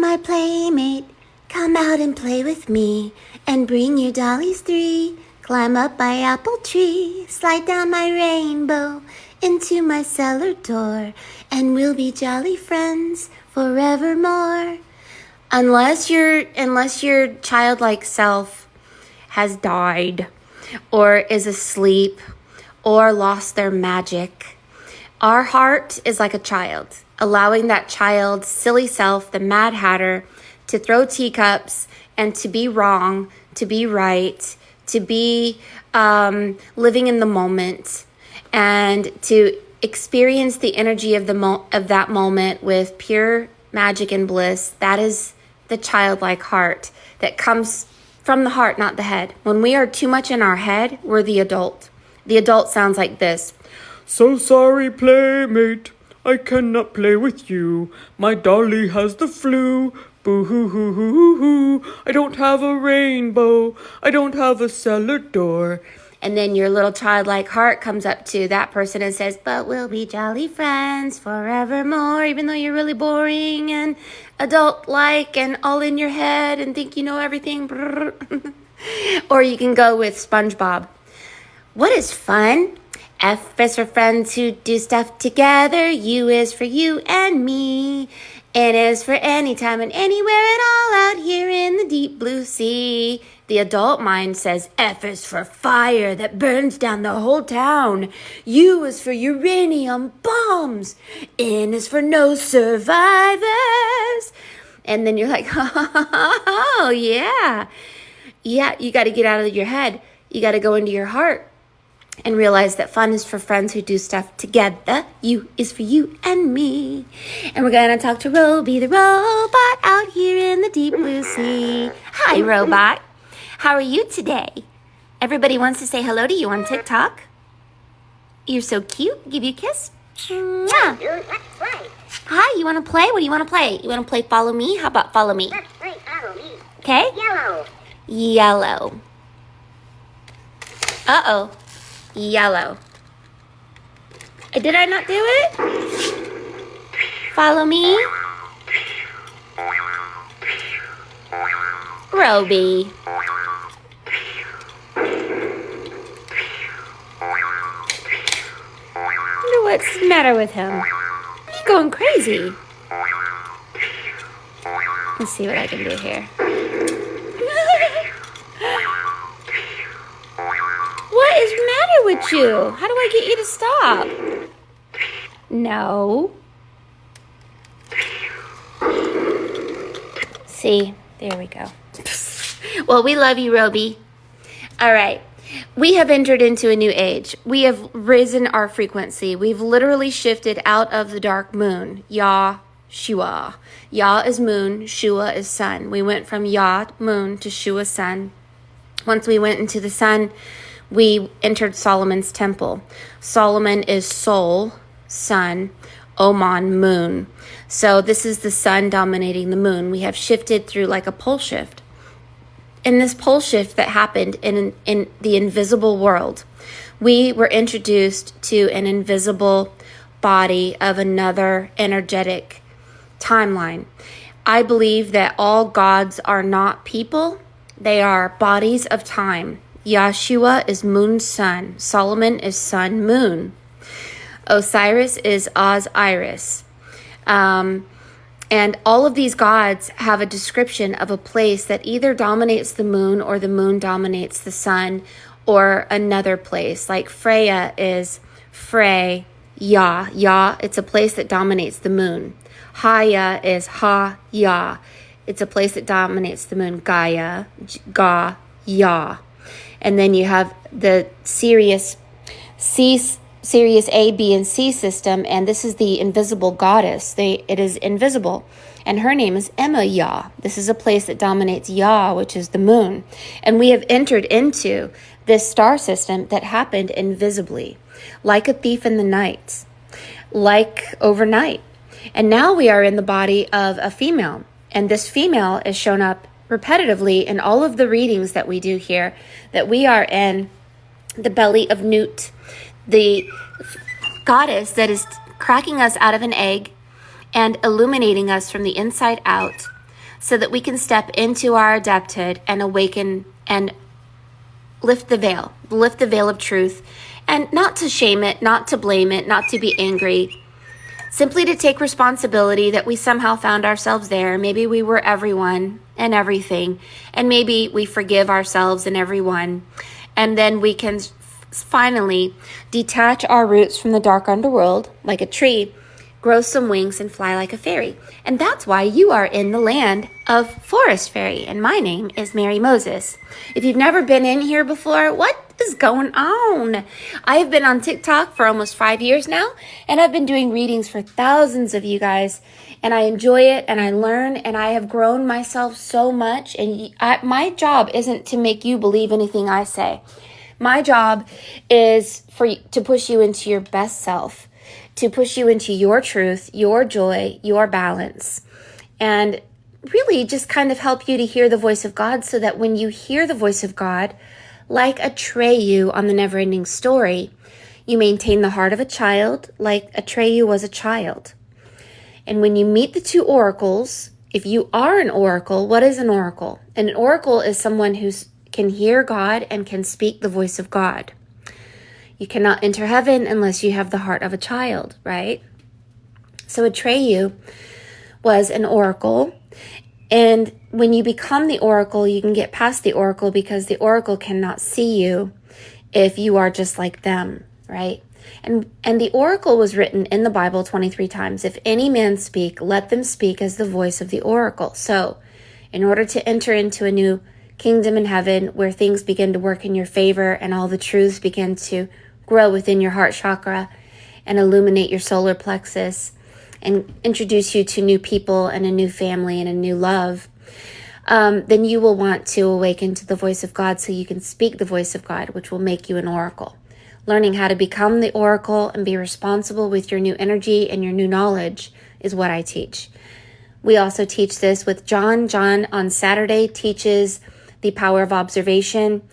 my playmate. Come out and play with me, and bring your dollies 3. Climb up my apple tree, slide down my rainbow into my cellar door, and we'll be jolly friends forevermore. Unless your childlike self has died, or is asleep, or lost their magic, our heart is like a child, allowing that child's silly self, the Mad Hatter, to throw teacups and to be wrong, to be right, to be living in the moment, and to experience the energy of that moment with pure magic and bliss. That is the childlike heart that comes from the heart, not the head. When we are too much in our head, we're the adult. The adult sounds like this. So sorry, playmate, I cannot play with you. My dolly has the flu. Boo-hoo-hoo-hoo-hoo. I don't have a rainbow. I don't have a cellar door. And then your little childlike heart comes up to that person and says, but we'll be jolly friends forevermore, even though you're really boring and adult-like and all in your head and think you know everything. Or you can go with SpongeBob. What is fun? F is for friends who do stuff together. U is for you and me. N is for anytime and anywhere and all out here in the deep blue sea. The adult mind says F is for fire that burns down the whole town. U is for uranium bombs. N is for no survivors. And then you're like, oh, yeah. Yeah, you got to get out of your head. You got to go into your heart and realize that fun is for friends who do stuff together. U is for you and me. And we're going to talk to Roby the robot out here in the deep blue sea. Hi, robot. How are you today? Everybody wants to say hello to you on TikTok. You're so cute. Give you a kiss. Mwah. Hi, you want to play? What do you want to play? You want to play follow me? How about follow me? Let's play follow me. Okay? Yellow. Yellow. Uh-oh. Yellow. Did I not do it? Follow me. Roby. Wonder what's the matter with him. He's going crazy. Let's see what I can do here. What is the matter with you? How do I get you to stop? No. See, there we go. Well, we love you, Roby. All right. We have entered into a new age. We have risen our frequency. We've literally shifted out of the dark moon. Yah, Shua. Yah is moon, Shua is sun. We went from Yah, moon, to Shua, sun. Once we went into the sun, we entered Solomon's temple. Solomon is Sol, sun, Oman, moon. So this is the sun dominating the moon. We have shifted through like a pole shift. In this pole shift that happened in the invisible world, we were introduced to an invisible body of another energetic timeline. I believe that all gods are not people. They are bodies of time. Yahshua is moon sun. Solomon is sun moon. Osiris is Osiris. And all of these gods have a description of a place that either dominates the moon or the moon dominates the sun or another place. Like Freya is Frey, Yah. Yah, it's a place that dominates the moon. Haya is Ha, Yah. It's a place that dominates the moon. Gaia, Ga, Yah. And then you have the Sirius A, B, and C system, and this is the invisible goddess. It is invisible, and her name is Emma Yah. This is a place that dominates Yah, which is the moon. And we have entered into this star system that happened invisibly, like a thief in the night, like overnight. And now we are in the body of a female, and this female is shown up repetitively in all of the readings that we do here, that we are in the belly of Nut, the goddess that is cracking us out of an egg and illuminating us from the inside out so that we can step into our adepthood and awaken and lift the veil of truth, and not to shame it, not to blame it, not to be angry, simply to take responsibility that we somehow found ourselves there. Maybe we were everyone and everything, and maybe we forgive ourselves and everyone, and then we can finally detach our roots from the dark underworld like a tree, grow some wings, and fly like a fairy. And that's why you are in the land of Forest Fairy, and my name is Mary Moses. If you've never been in here before, what is going on? I have been on TikTok for almost 5 years now, and I've been doing readings for thousands of you guys, and I enjoy it, and I learn, and I have grown myself so much, and my job isn't to make you believe anything I say. My job is to push you into your best self, to push you into your truth, your joy, your balance, and really just kind of help you to hear the voice of God, so that when you hear the voice of God, like Atreyu on the Neverending Story, you maintain the heart of a child like Atreyu was a child. And when you meet the two oracles, if you are an oracle, what is an oracle? An oracle is someone who can hear God and can speak the voice of God. You cannot enter heaven unless you have the heart of a child, right? So Atreyu was an oracle. And when you become the oracle, you can get past the oracle, because the oracle cannot see you if you are just like them, right? And the oracle was written in the Bible 23 times. If any man speak, let them speak as the voice of the oracle. So in order to enter into a new kingdom in heaven where things begin to work in your favor and all the truths begin to grow within your heart chakra and illuminate your solar plexus and introduce you to new people and a new family and a new love, then you will want to awaken to the voice of God so you can speak the voice of God, which will make you an oracle. Learning how to become the oracle and be responsible with your new energy and your new knowledge is what I teach. We also teach this with John. John on Saturday teaches the power of observation.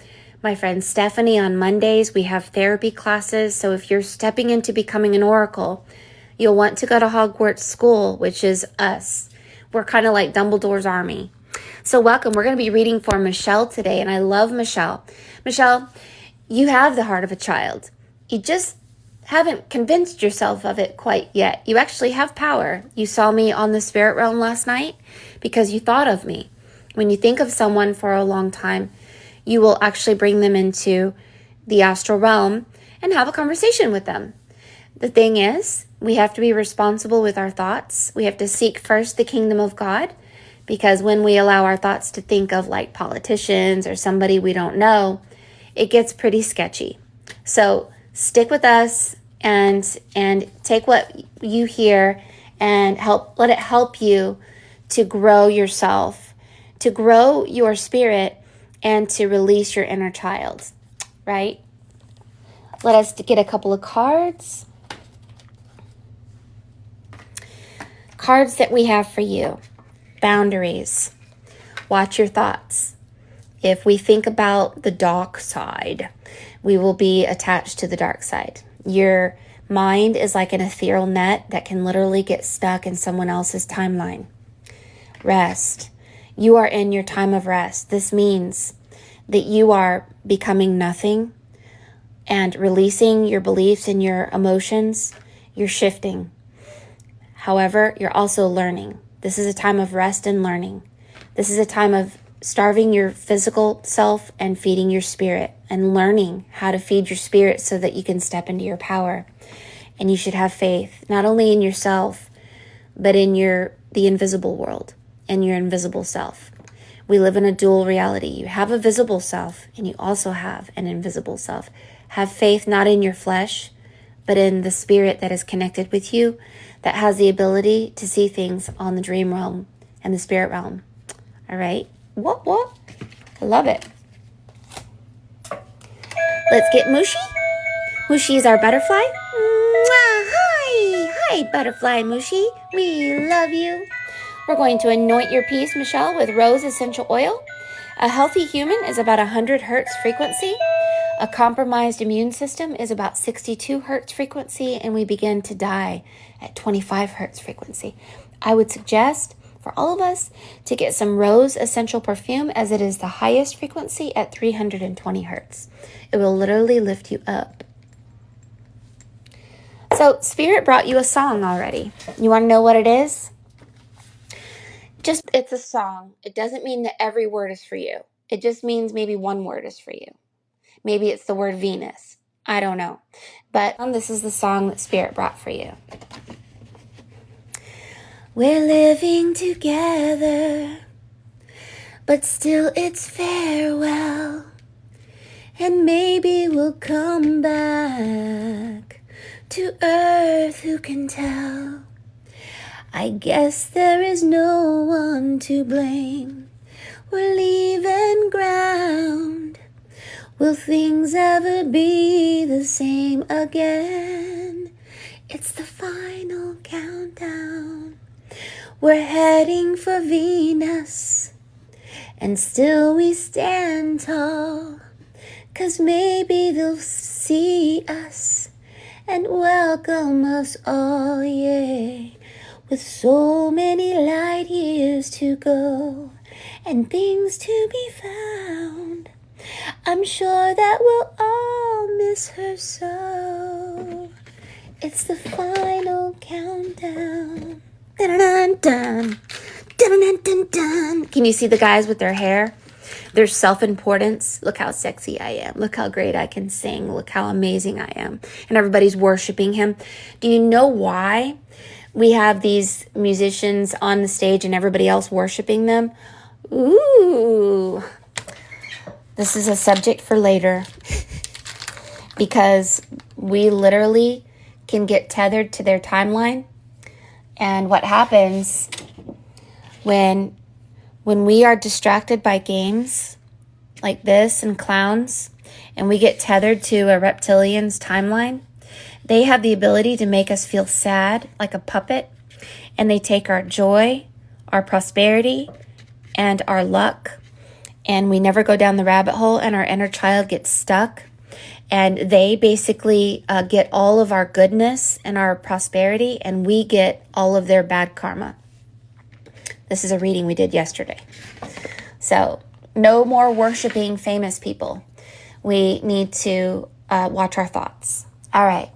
My friend Stephanie on Mondays, we have therapy classes. So if you're stepping into becoming an oracle, you'll want to go to Hogwarts School, which is us. We're kind of like Dumbledore's army. So welcome. We're going to be reading for Michelle today, and I love Michelle. Michelle, you have the heart of a child. You just haven't convinced yourself of it quite yet. You actually have power. You saw me on the spirit realm last night because you thought of me. When you think of someone for a long time, you will actually bring them into the astral realm and have a conversation with them. The thing is, we have to be responsible with our thoughts. We have to seek first the kingdom of God, because when we allow our thoughts to think of like politicians or somebody we don't know, it gets pretty sketchy. So stick with us and take what you hear and let it help you to grow yourself, to grow your spirit, and to release your inner child, right? Let us get a couple of cards. Cards that we have for you. Boundaries. Watch your thoughts. If we think about the dark side, we will be attached to the dark side. Your mind is like an ethereal net that can literally get stuck in someone else's timeline. Rest. You are in your time of rest. This means that you are becoming nothing and releasing your beliefs and your emotions. You're shifting. However, you're also learning. This is a time of rest and learning. This is a time of starving your physical self and feeding your spirit, and learning how to feed your spirit so that you can step into your power. And you should have faith, not only in yourself, but in the invisible world and your invisible self. We live in a dual reality. You have a visible self and you also have an invisible self. Have faith not in your flesh, but in the spirit that is connected with you, that has the ability to see things on the dream realm and the spirit realm. All right? What? I love it. Let's get Mushi. Mushi is our butterfly. Mwah! Hi, butterfly Mushi. We love you. We're going to anoint your piece, Michelle, with rose essential oil. A healthy human is about 100 hertz frequency. A compromised immune system is about 62 hertz frequency, and we begin to die at 25 hertz frequency. I would suggest for all of us to get some rose essential perfume, as it is the highest frequency at 320 hertz. It will literally lift you up. So Spirit brought you a song already. You want to know what it is? It's a song. It doesn't mean that every word is for you. It just means maybe one word is for you. Maybe it's the word Venus. I don't know. But this is the song that Spirit brought for you. We're living together, but still it's farewell. And maybe we'll come back to earth, who can tell? I guess there is no one to blame. We're leaving ground. Will things ever be the same again? It's the final countdown. We're heading for Venus, and still we stand tall, 'cause maybe they'll see us and welcome us all, yeah. With so many light years to go and things to be found, I'm sure that we'll all miss her so. It's the final countdown. Dun-dun-dun, dun-dun-dun-dun. Can you see the guys with their hair? Their self-importance. Look how sexy I am. Look how great I can sing. Look how amazing I am. And everybody's worshiping him. Do you know why we have these musicians on the stage and everybody else worshiping them? Ooh. This is a subject for later. Because we literally can get tethered to their timeline. And what happens when we are distracted by games like this and clowns, and we get tethered to a reptilian's timeline, they have the ability to make us feel sad like a puppet, and they take our joy, our prosperity, and our luck, and we never go down the rabbit hole, and our inner child gets stuck, and they basically get all of our goodness and our prosperity, and we get all of their bad karma. This is a reading we did yesterday. So, no more worshiping famous people. We need to watch our thoughts. All right.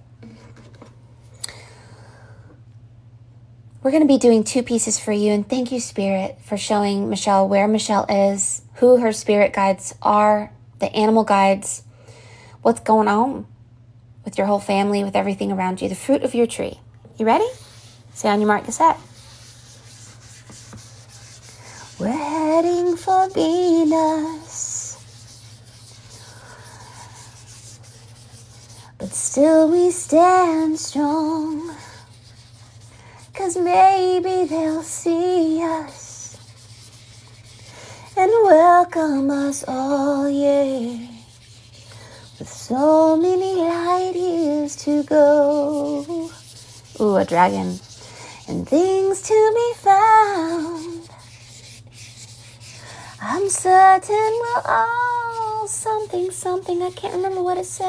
We're going to be doing 2 pieces for you, and thank you, Spirit, for showing Michelle where Michelle is, who her spirit guides are, the animal guides, what's going on with your whole family, with everything around you, the fruit of your tree. You ready? Say on your mark, get set. We're heading for Venus, but still we stand strong, 'cause maybe they'll see us and welcome us all, yeah. With so many light years to go. Ooh, a dragon. And things to be found. I'm certain we're all something, I can't remember what it says.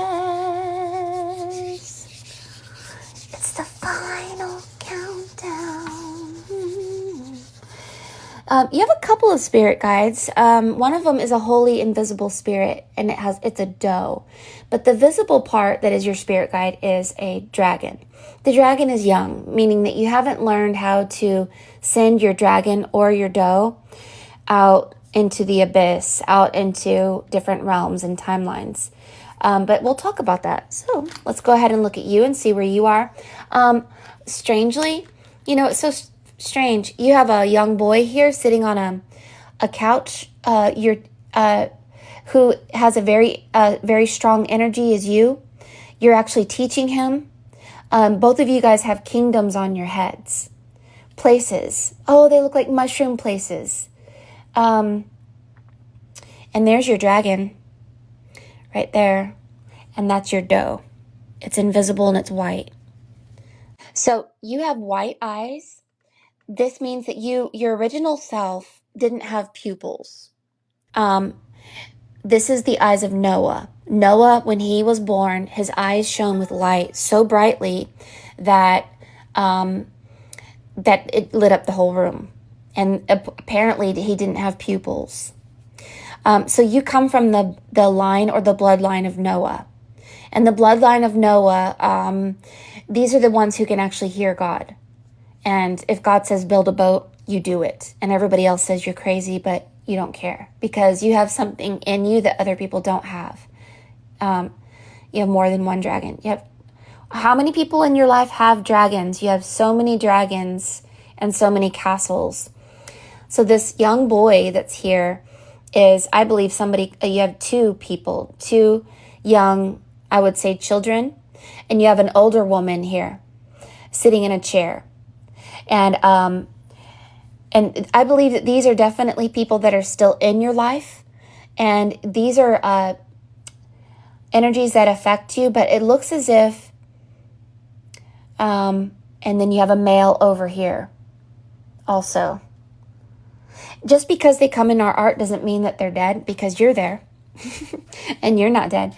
It's the final countdown. You have a couple of spirit guides. One of them is a holy invisible spirit, and it's a doe. But the visible part that is your spirit guide is a dragon. The dragon is young, meaning that you haven't learned how to send your dragon or your doe out into the abyss, out into different realms and timelines. But we'll talk about that. So let's go ahead and look at you and see where you are. Strangely, it's so strange. You have a young boy here sitting on a couch. Who has a very strong energy as you. You're actually teaching him. Both of you guys have kingdoms on your heads. Places. Oh, they look like mushroom places. And there's your dragon right there. And that's your doe. It's invisible and it's white. So you have white eyes. This means that your original self didn't have pupils. This is the eyes of Noah. Noah, when he was born, his eyes shone with light so brightly that it lit up the whole room. and apparently he didn't have pupils. So you come from the line or the bloodline of Noah. And the bloodline of Noah, these are the ones who can actually hear God. And if God says build a boat, you do it. And everybody else says you're crazy, but you don't care because you have something in you that other people don't have. You have more than one dragon. You have, how many people in your life have dragons? You have so many dragons and so many castles. So this young boy that's here is, I believe, somebody, you have two people, two young, I would say, children, and you have an older woman here sitting in a chair. And I believe that these are definitely people that are still in your life, and these are energies that affect you, but it looks as if, and then you have a male over here also. Just because they come in our art doesn't mean that they're dead, because you're there and you're not dead.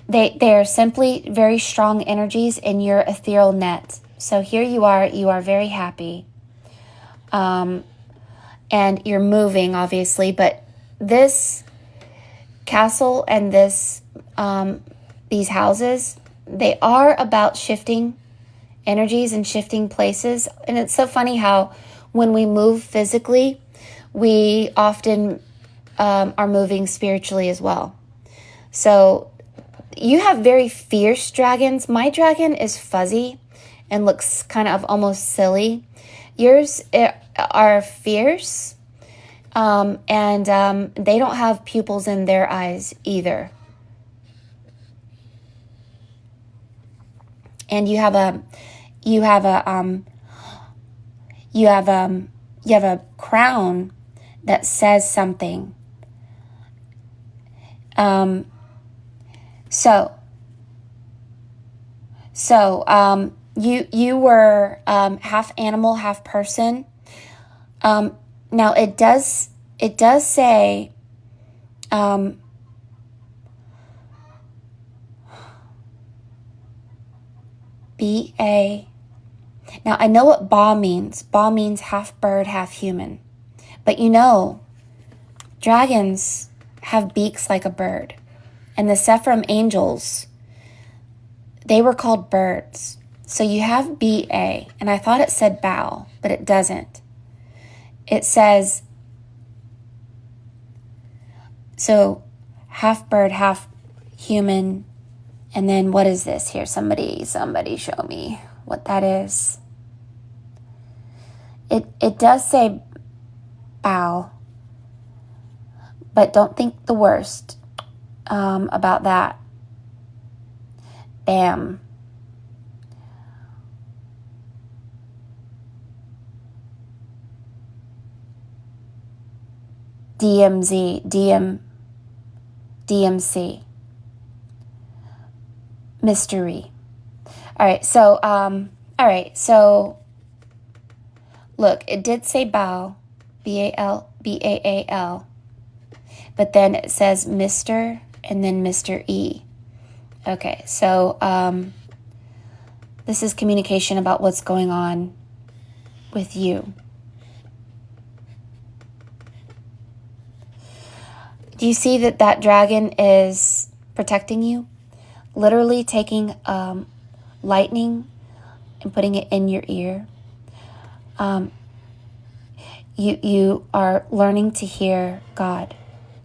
They are simply very strong energies in your ethereal net. So here you are very happy. And you're moving, obviously, but this castle and these houses, they are about shifting energies and shifting places. And it's so funny how when we move physically, we often are moving spiritually as well. So you have very fierce dragons. My dragon is fuzzy and looks kind of almost silly. Yours are fierce, and they don't have pupils in their eyes either. And you have a crown that says something. You were half animal, half person. Now it does say B-A. Now I know what Ba means. Ba means half bird, half human. But dragons have beaks like a bird. And the Sephrim angels, they were called birds. So you have B-A, and I thought it said bow, but it doesn't. It says, so half bird, half human, and then what is this here? Somebody show me what that is. It does say bow, but don't think the worst about that. Bam. DMC. Mystery. All right, so look, it did say bow, B-A-L, but then it says Mr. and then Mr. E. Okay, so this is communication about what's going on with you. Do you see that dragon is protecting you? Literally taking lightning and putting it in your ear. You are learning to hear God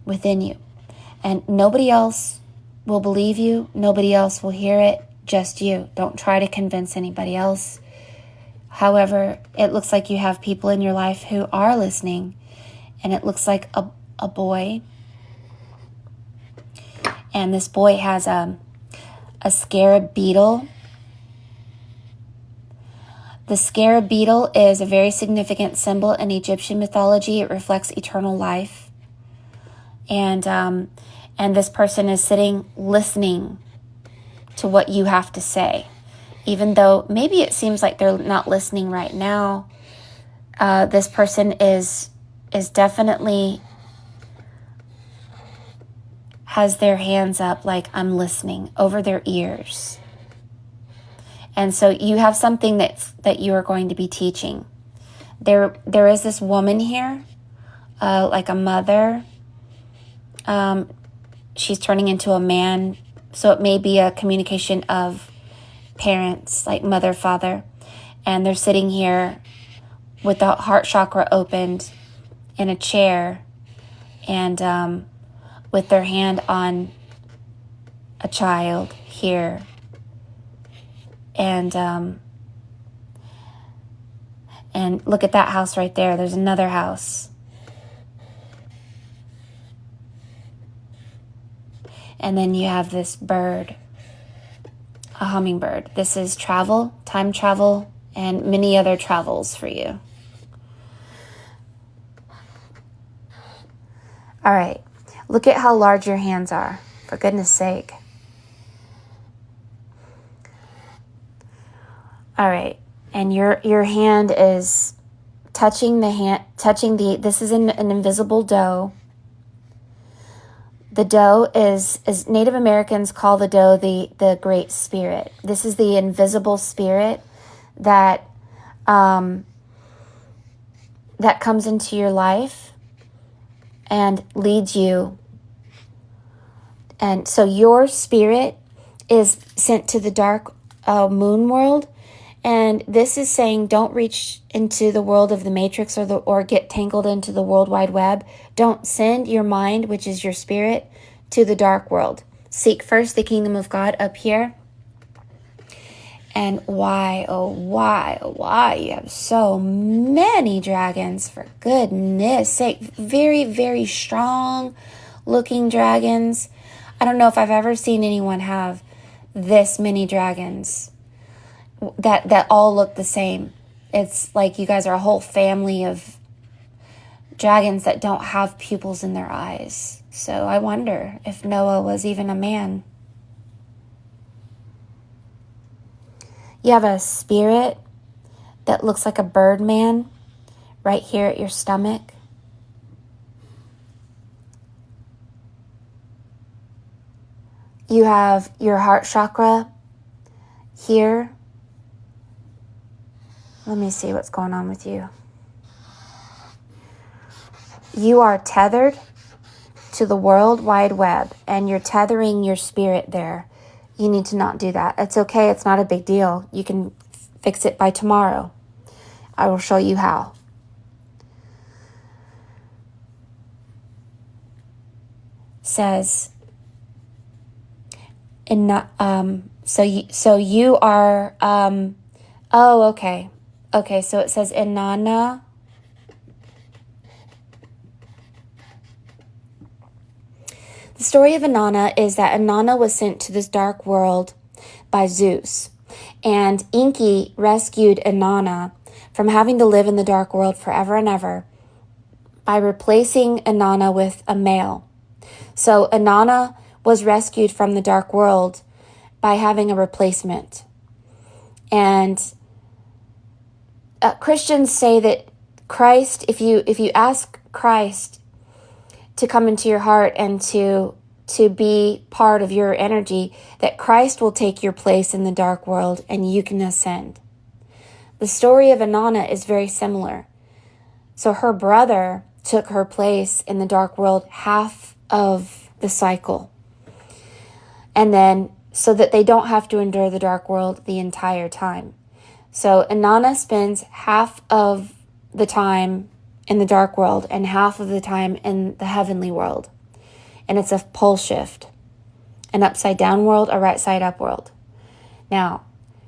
within you. And nobody else will believe you. Nobody else will hear it. Just you. Don't try to convince anybody else. However, it looks like you have people in your life who are listening. And it looks like a boy. And this boy has a scarab beetle. The scarab beetle is a very significant symbol in Egyptian mythology. It reflects eternal life. And this person is sitting listening to what you have to say. Even though maybe it seems like they're not listening right now, this person is definitely has their hands up like I'm listening over their ears. And so you have something that you are going to be teaching there is this woman here, like a mother. She's turning into a man, so it may be a communication of parents, like mother, father, and they're sitting here with the heart chakra opened in a chair, and with their hand on a child here, and look at that house right there. There's another house. And then you have this bird, a hummingbird. This is travel, time travel, and many other travels for you. All right. Look at how large your hands are, for goodness sake. All right. And your hand is touching this is an invisible dough. The dough is, as Native Americans call the dough, the Great Spirit. This is the invisible spirit that comes into your life and leads you. And so your spirit is sent to the dark moon world. And this is saying don't reach into the world of the matrix or get tangled into the World Wide Web. Don't send your mind, which is your spirit, to the dark world. Seek first the kingdom of God up here. And why, oh why, oh why, you have so many dragons, for goodness sake. Very, very strong looking dragons. I don't know if I've ever seen anyone have this many dragons that all look the same. It's like you guys are a whole family of dragons that don't have pupils in their eyes. So I wonder if Noah was even a man. You have a spirit that looks like a bird man right here at your stomach. You have your heart chakra here. Let me see what's going on with you. You are tethered to the World Wide Web, and you're tethering your spirit there. You need to not do that. It's okay. It's not a big deal. You can fix it by tomorrow. I will show you how. Says, so you are, oh, okay. Okay, so it says Inanna. The story of Inanna is that Inanna was sent to this dark world by Zeus. And Enki rescued Inanna from having to live in the dark world forever and ever by replacing Inanna with a male. So Inanna was rescued from the dark world by having a replacement. And Christians say that Christ, if you ask Christ to come into your heart and to be part of your energy, that Christ will take your place in the dark world and you can ascend. The story of Inanna is very similar. So her brother took her place in the dark world half of the cycle. And then so that they don't have to endure the dark world the entire time. So Inanna spends half of the time in the dark world and half of the time in the heavenly world. And it's a pole shift. An upside down world, a right side up world. Now,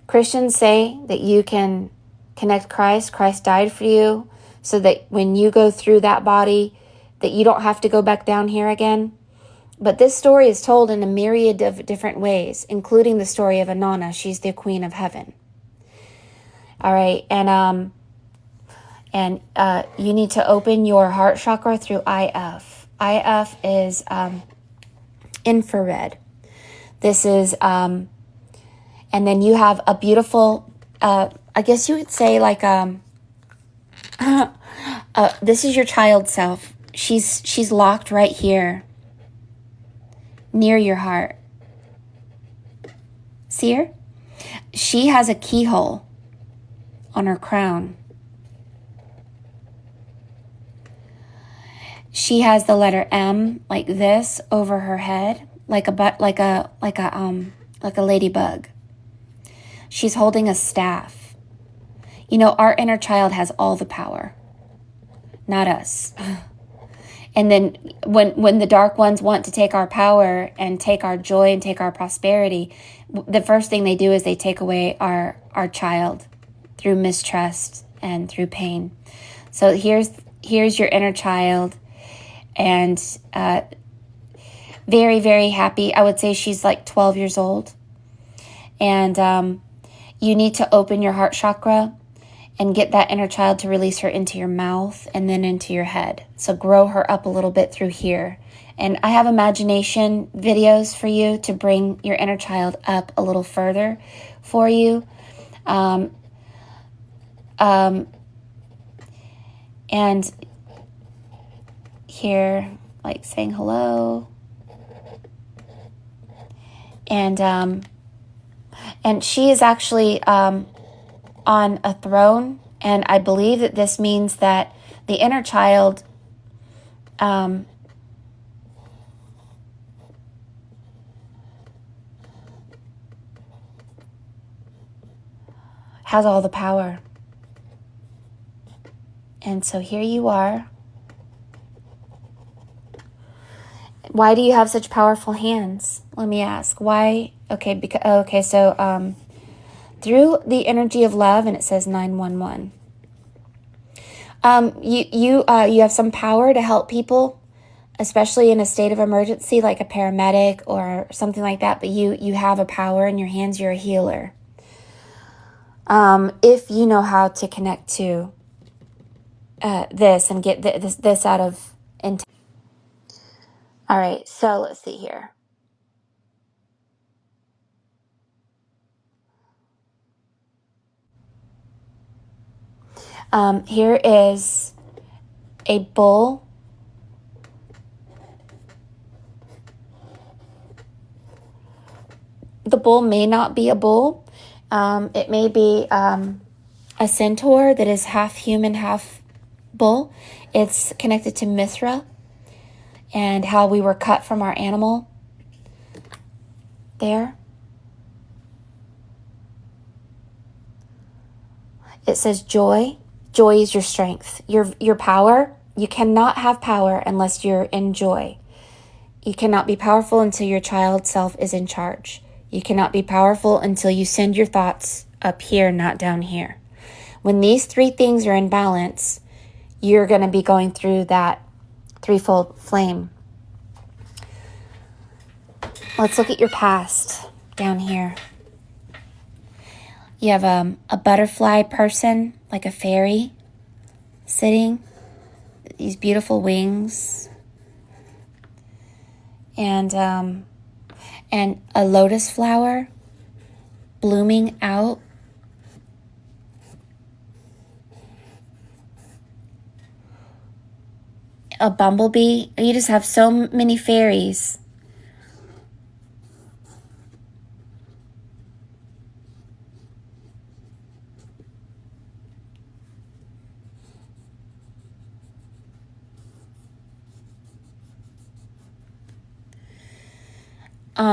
Christians say that you can connect Christ. Christ died for you so that when you go through that body, that you don't have to go back down here again. But this story is told in a myriad of different ways, including the story of Inanna. She's the queen of heaven. All right, and you need to open your heart chakra through IF. IF is infrared. This is, and then you have a beautiful, I guess you would say like, this is your child self. She's locked right here, near your heart. See her? She has a keyhole on her crown. she has the letter M like this over her head, like a ladybug. She's holding a staff. You know, our inner child has all the power, not us. And then when the dark ones want to take our power and take our joy and take our prosperity, the first thing they do is they take away our child through mistrust and through pain. So here's your inner child, and very, very happy. I would say she's like 12 years old. And you need to open your heart chakra and get that inner child to release her into your mouth and then into your head. So grow her up a little bit through here. And I have imagination videos for you to bring your inner child up a little further for you. And here, like saying hello. And she is actually on a throne, and I believe that this means that the inner child has all the power. And so here you are. Why do you have such powerful hands? Let me ask. Why? Okay, so through the energy of love, and it says 911. You have some power to help people, especially in a state of emergency, like a paramedic or something like that. But you have a power in your hands. You're a healer. If you know how to connect to this and get this out of intent. All right, so let's see here. Here is a bull. The bull may not be a bull. It may be a centaur that is half human, half bull. It's connected to Mithra and how we were cut from our animal there. It says joy. Joy is your strength, your power. You cannot have power unless you're in joy. You cannot be powerful until your child self is in charge. You cannot be powerful until you send your thoughts up here, not down here. When these three things are in balance, you're going to be going through that threefold flame. Let's look at your past down here. You have a butterfly person, like a fairy, sitting, these beautiful wings, and a lotus flower blooming out. A bumblebee. You just have so many fairies.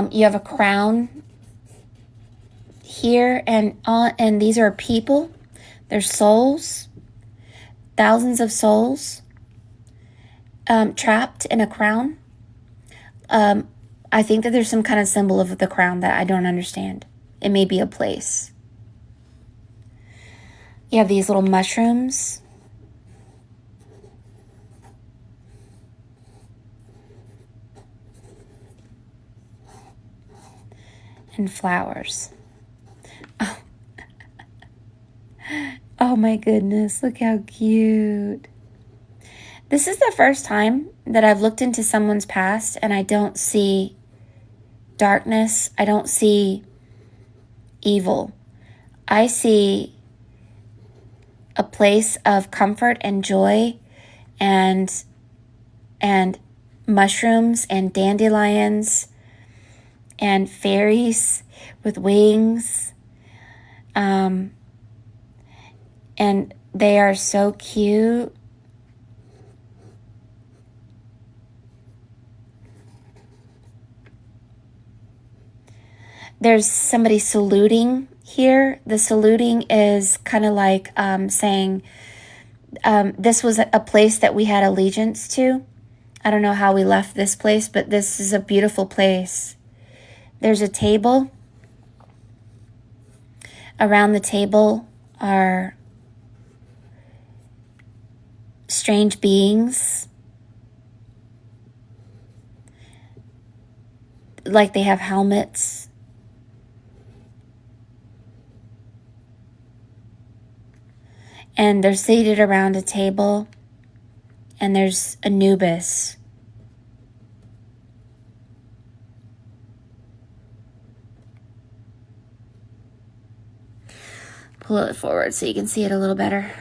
You have a crown here, and these are people. They're souls, thousands of souls, trapped in a crown. I think that there's some kind of symbol of the crown that I don't understand. It may be a place. You have these little mushrooms. And flowers. Oh my goodness, look how cute. This is the first time that I've looked into someone's past and I don't see darkness. I don't see evil. I see a place of comfort and joy and mushrooms and dandelions and fairies with wings. And they are so cute. there's somebody saluting here. The saluting is kind of like saying this was a place that we had allegiance to. I don't know how we left this place, but this is a beautiful place. There's a table. Around the table are strange beings. Like they have helmets. And they're seated around a table. And there's Anubis. Pull it forward so you can see it a little better.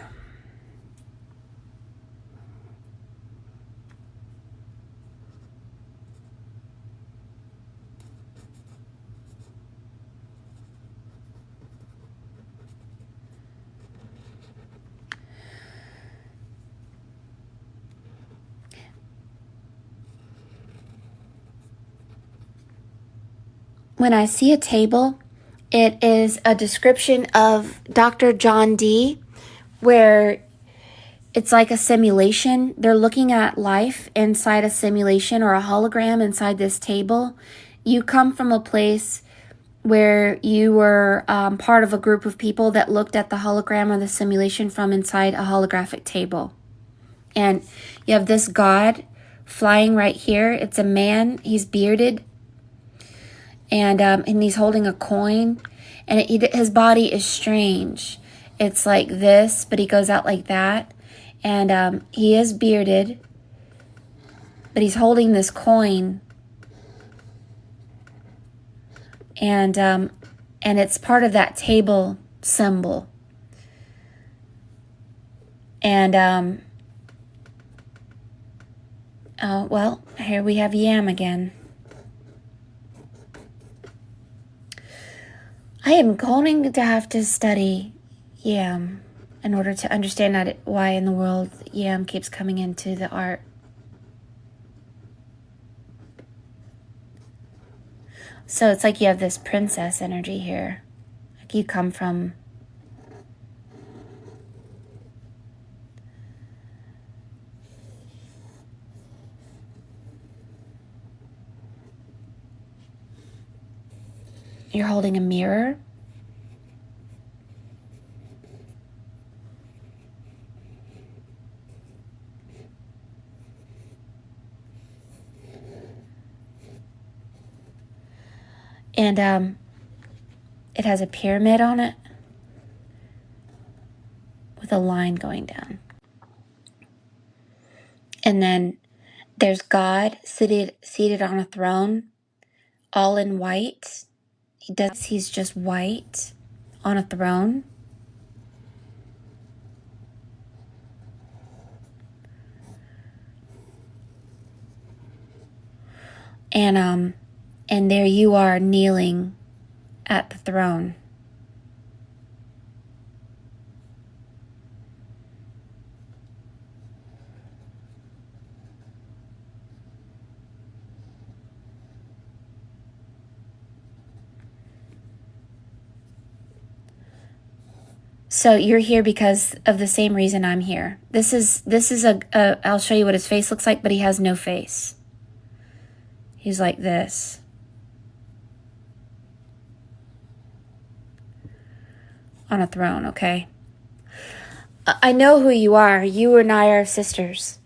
When I see a table, it is a description of Dr. John Dee, where it's like a simulation. They're looking at life inside a simulation or a hologram inside this table. You come from a place where you were part of a group of people that looked at the hologram or the simulation from inside a holographic table. And you have this God flying right here. It's a man. He's bearded. And he's holding a coin, and his body is strange. It's like this, but he goes out like that, and he is bearded, but he's holding this coin, and it's part of that table symbol. And oh well, here we have Yam again. I am going to have to study Yam in order to understand why in the world Yam keeps coming into the art. So it's like you have this princess energy here. Like you come from you're holding a mirror. And it has a pyramid on it with a line going down. And then there's God seated on a throne, all in white. He's just white on a throne. And there you are kneeling at the throne. So you're here because of the same reason I'm here. This is I'll show you what his face looks like, but he has no face. He's like this. On a throne, okay? I know who you are. You and I are sisters.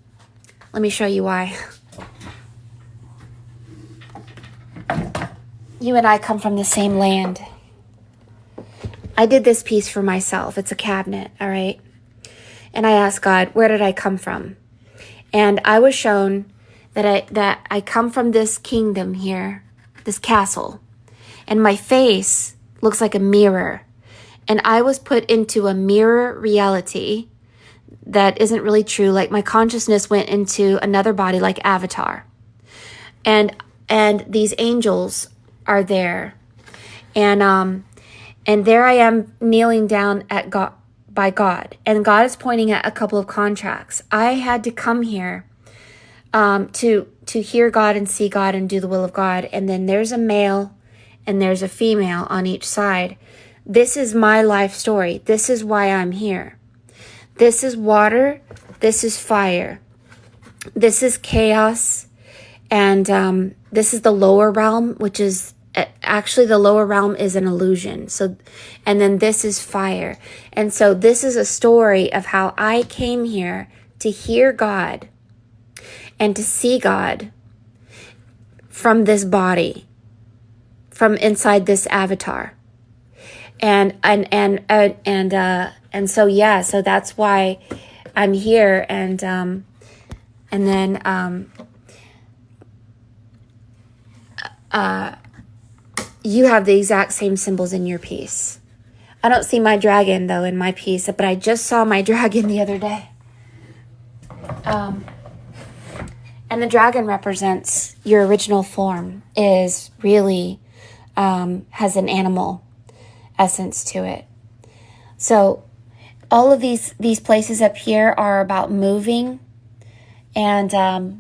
Let me show you why. You and I come from the same land. I did this piece for myself. It's a cabinet, all right? And I asked God, where did I come from? And I was shown that I come from this kingdom here, this castle. And my face looks like a mirror. And I was put into a mirror reality that isn't really true. Like my consciousness went into another body like Avatar. And these angels are there. And there I am kneeling down at God, by God. And God is pointing at a couple of contracts. I had to come here to hear God and see God and do the will of God. And then there's a male and there's a female on each side. This is my life story. This is why I'm here. This is water. This is fire. This is chaos. And this is the lower realm, which is actually the lower realm is an illusion. So, and then this is fire. And so this is a story of how I came here to hear God and to see God from this body, from inside this avatar. And so yeah, so that's why I'm here. And then you have the exact same symbols in your piece. I don't see my dragon though in my piece, but I just saw my dragon the other day. And the dragon represents your original form, is really has an animal essence to it. So all of these places up here are about moving, and let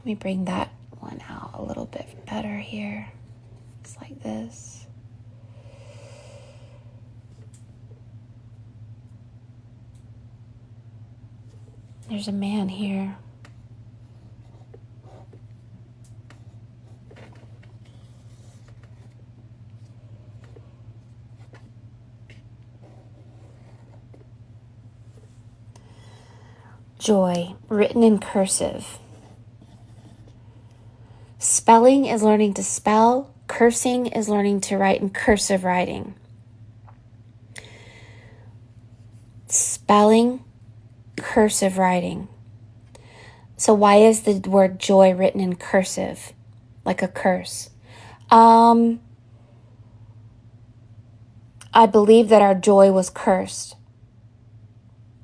me bring that one out a little bit better here. It's like this. There's a man here. Joy, written in cursive. Spelling is learning to spell. Cursing is learning to write in cursive writing. Spelling, cursive writing. So why is the word joy written in cursive, like a curse? I believe that our joy was cursed.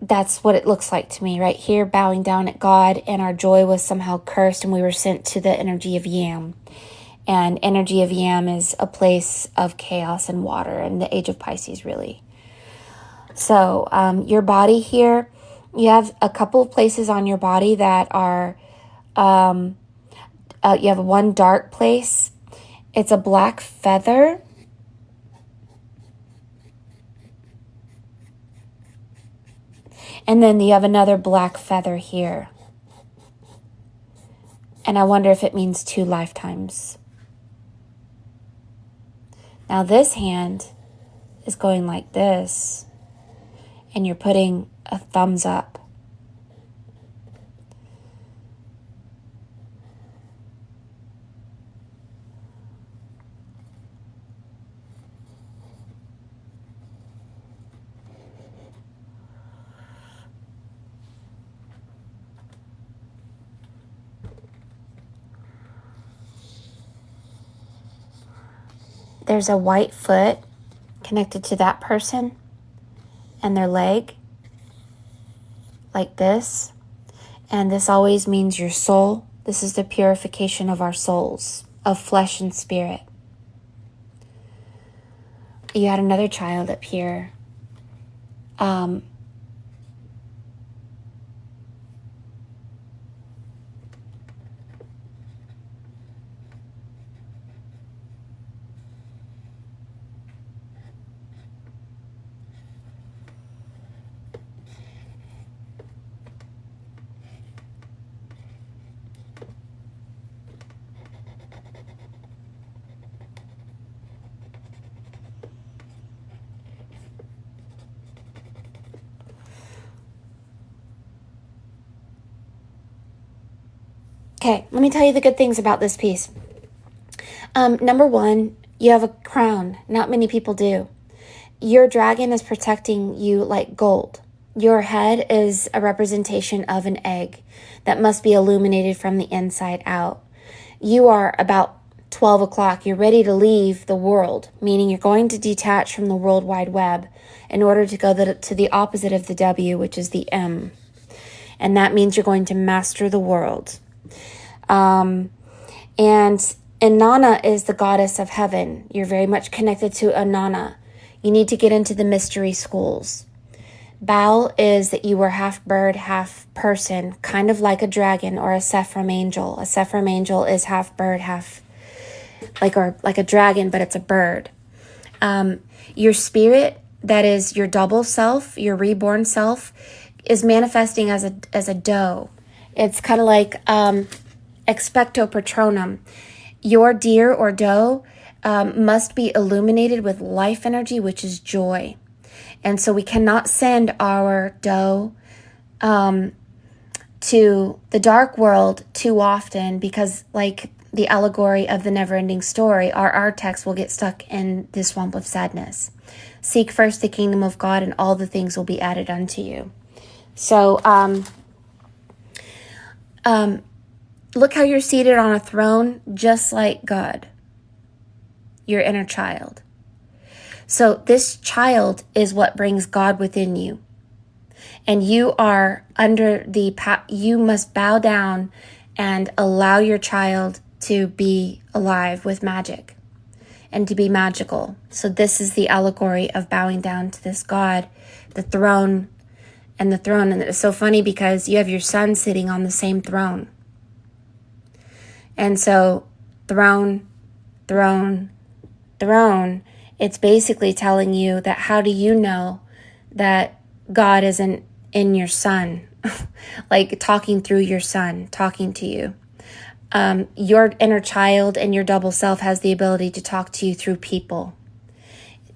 That's what it looks like to me right here, bowing down at God, and our joy was somehow cursed, and we were sent to the energy of Yam. And energy of Yam is a place of chaos and water, and the age of Pisces, really. So your body here, you have a couple of places on your body that are, you have one dark place. It's a black feather. And then you have another black feather here. And I wonder if it means 2 lifetimes. Now this hand is going like this. And you're putting a thumbs up. There's a white foot connected to that person and their leg, like this. And this always means your soul. This is the purification of our souls, of flesh and spirit. You had another child up here. Okay, let me tell you the good things about this piece. Number one, you have a crown. Not many people do. Your dragon is protecting you like gold. Your head is a representation of an egg that must be illuminated from the inside out. You are about 12 o'clock. You're ready to leave the world, meaning you're going to detach from the World Wide Web in order to go to the opposite of the W, which is the M. And that means you're going to master the world. And Inanna is the goddess of heaven. You're very much connected to Inanna. You need to get into the mystery schools. Baal is that you were half bird, half person, kind of like a dragon or a Sephram angel. A Sephram angel is half bird, half like a dragon, but it's a bird. Your spirit, that is your double self, your reborn self, is manifesting as a doe. It's kind of like expecto patronum. Your deer or doe must be illuminated with life energy, which is joy. And so we cannot send our doe to the dark world too often, because like the allegory of the never-ending story, our text will get stuck in the swamp of sadness. Seek first the kingdom of God, and all the things will be added unto you. So look how you're seated on a throne, just like God, your inner child. So this child is what brings God within you. And you are you must bow down and allow your child to be alive with magic and to be magical. So this is the allegory of bowing down to this God, the throne. And it's so funny because you have your son sitting on the same throne. And so throne, it's basically telling you that how do you know that God isn't in your son, like talking through your son, talking to you. Your inner child and your double self has the ability to talk to you through people,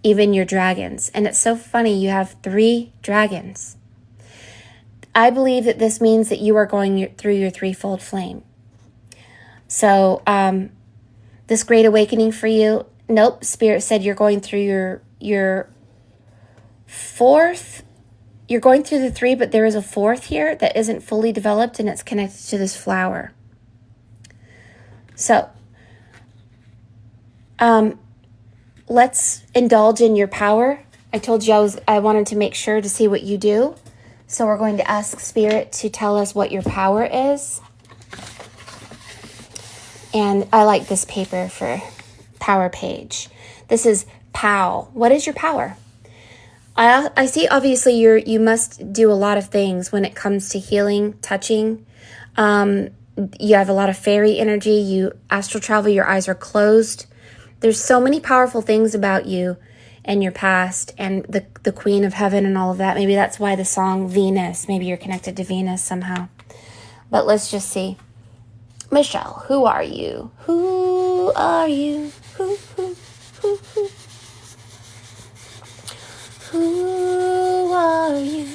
even your dragons. And it's so funny, you have 3 dragons. I believe that this means that you are going through your threefold flame. So this great awakening for you, nope, Spirit said you're going through your 4th. You're going through the 3, but there is a 4th here that isn't fully developed, and it's connected to this flower. So let's indulge in your power. I told you I wanted to make sure to see what you do. So we're going to ask Spirit to tell us what your power is. And I like this paper for power page. This is POW. What is your power? I see obviously you must do a lot of things when it comes to healing, touching. You have a lot of fairy energy. You astral travel, your eyes are closed. There's so many powerful things about you and your past and the Queen of Heaven and all of that. Maybe that's why the song Venus, maybe you're connected to Venus somehow. But let's just see. Michelle, who are you? Who are you? Who are you?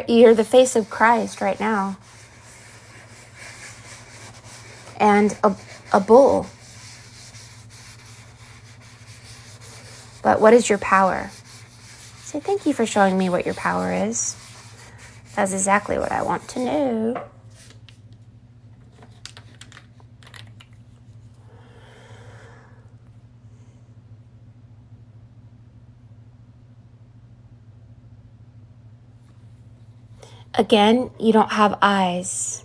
You're the face of Christ right now. And a bull. But what is your power? Say, thank you for showing me what your power is. That's exactly what I want to know. Again, you don't have eyes.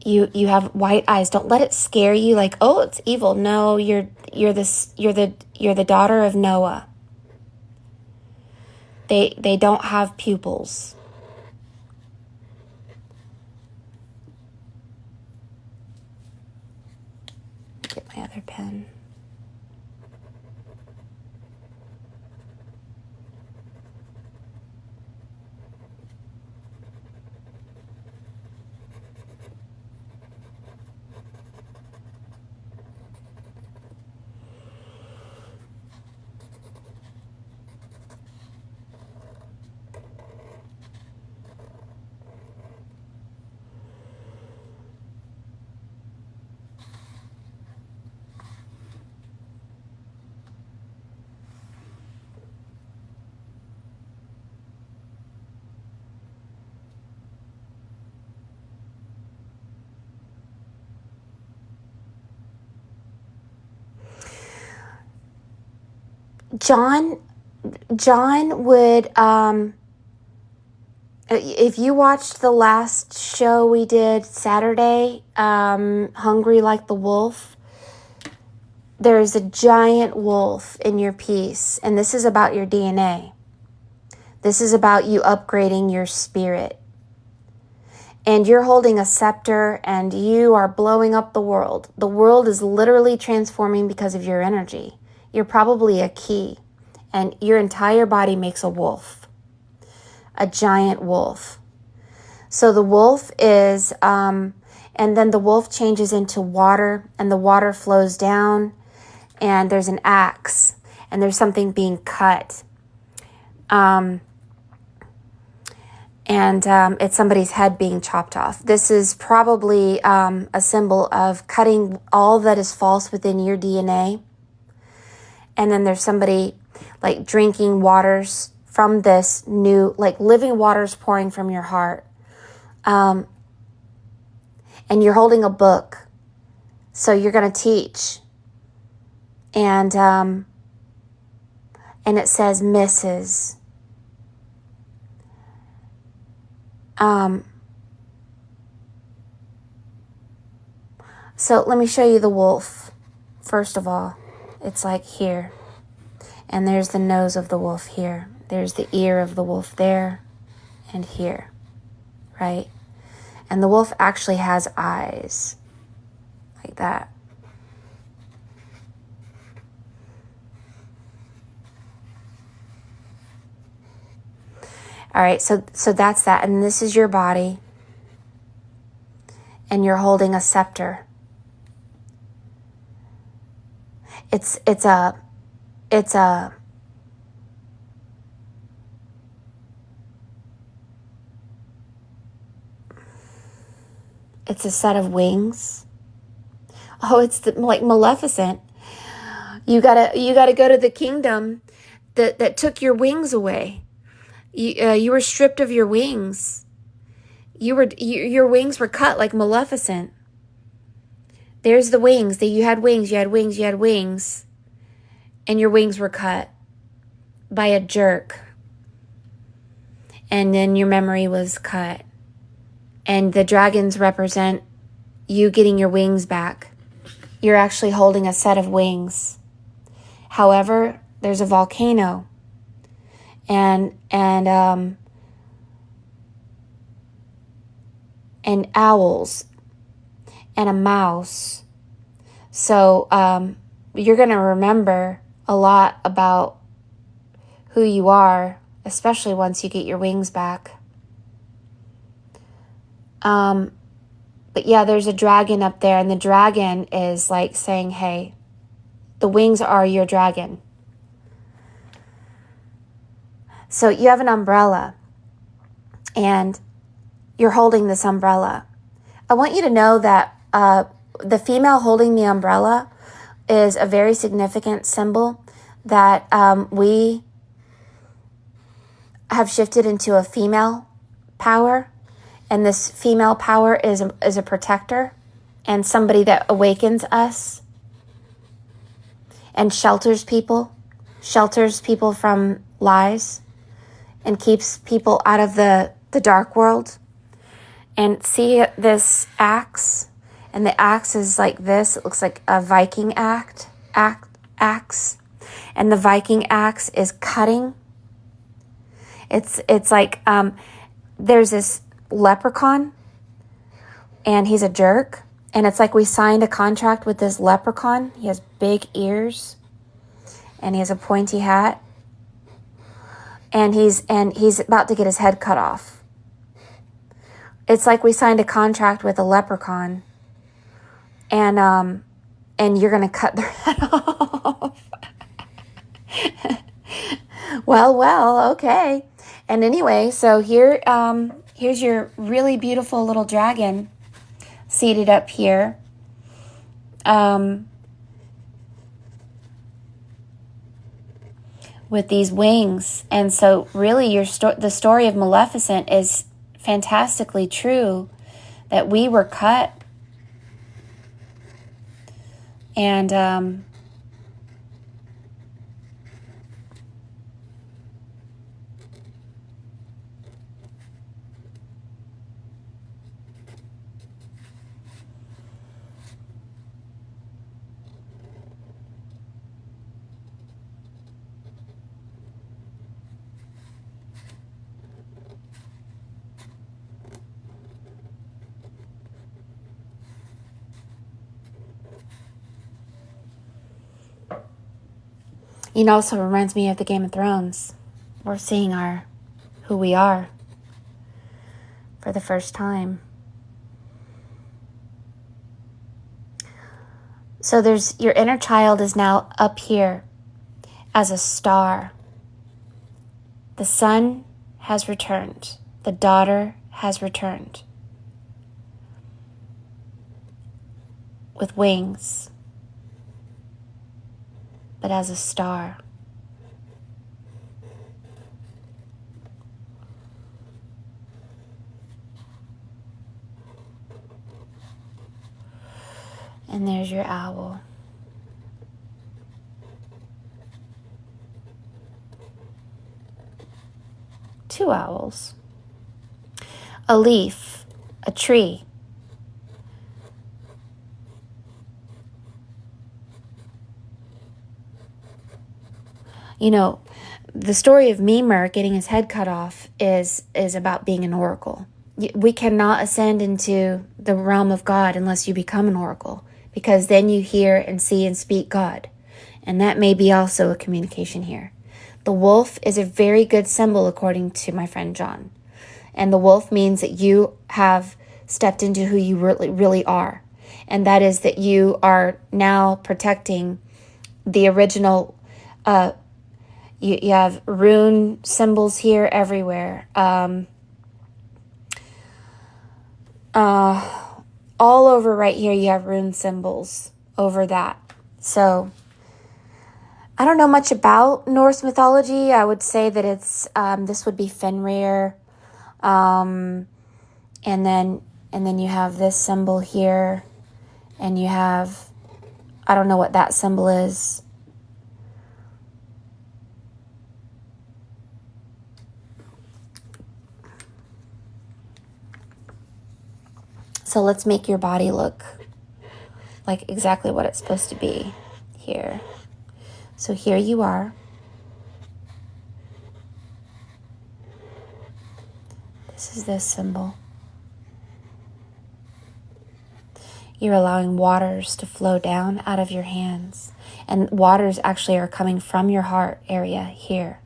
You have white eyes. Don't let it scare you like, oh, it's evil. No, you're the daughter of Noah. They don't have pupils. Get my other pen. John would, if you watched the last show we did Saturday, Hungry Like the Wolf, there's a giant wolf in your piece, and this is about your DNA. This is about you upgrading your spirit. And you're holding a scepter and you are blowing up the world. The world is literally transforming because of your energy. You're probably a key, and your entire body makes a wolf, a giant wolf. So the wolf is, and then the wolf changes into water, and the water flows down, and there's an axe, and there's something being cut. And it's somebody's head being chopped off. This is probably a symbol of cutting all that is false within your DNA. And then there's somebody like drinking waters from this new, like living waters pouring from your heart. And you're holding a book. So you're going to teach. And it says Mrs. So let me show you the wolf. First of all, it's like here. And there's the nose of the wolf here. There's the ear of the wolf there and here, right? And the wolf actually has eyes like that. All right, so that's that. And this is your body. And you're holding a scepter. It's a set of wings. Oh, it's like Maleficent. You gotta go to the kingdom that took your wings away. You were stripped of your wings. Your wings were cut like Maleficent. There's the wings. You had wings, and your wings were cut by a jerk. And then your memory was cut. And the dragons represent you getting your wings back. You're actually holding a set of wings. However, there's a volcano. And owls and a mouse. So you're going to remember a lot about who you are, especially once you get your wings back. But yeah, there's a dragon up there, and the dragon is like saying, hey, the wings are your dragon. So you have an umbrella, and you're holding this umbrella. I want you to know that the female holding the umbrella is a very significant symbol that we have shifted into a female power. And this female power is a protector and somebody that awakens us and shelters people from lies and keeps people out of the dark world. And see this axe, and the axe is like this. It looks like a Viking axe, and the Viking axe is cutting. It's like there's this leprechaun, and he's a jerk, and it's like we signed a contract with this leprechaun. He has big ears, and he has a pointy hat, and he's about to get his head cut off. It's like we signed a contract with a leprechaun, and you're going to cut their head off. Well, okay. And anyway, so here's your really beautiful little dragon seated up here. With these wings. And so really the story of Maleficent is fantastically true, that we were cut. And It also reminds me of the Game of Thrones. We're seeing who we are for the first time. So your inner child is now up here as a star. The son has returned. The daughter has returned. With wings, but as a star. And there's your owl. Two owls. A leaf, a tree. The story of Mimer getting his head cut off is about being an oracle. We cannot ascend into the realm of God unless you become an oracle, because then you hear and see and speak God. And that may be also a communication here. The wolf is a very good symbol according to my friend John. And the wolf means that you have stepped into who you really are. And that is that you are now protecting the original. You have rune symbols here everywhere. All over right here you have rune symbols over that. So I don't know much about Norse mythology. I would say that it's this would be Fenrir. And then you have this symbol here, and you have, I don't know what that symbol is. So let's make your body look like exactly what it's supposed to be here. So here you are. This is this symbol. You're allowing waters to flow down out of your hands. And waters actually are coming from your heart area here.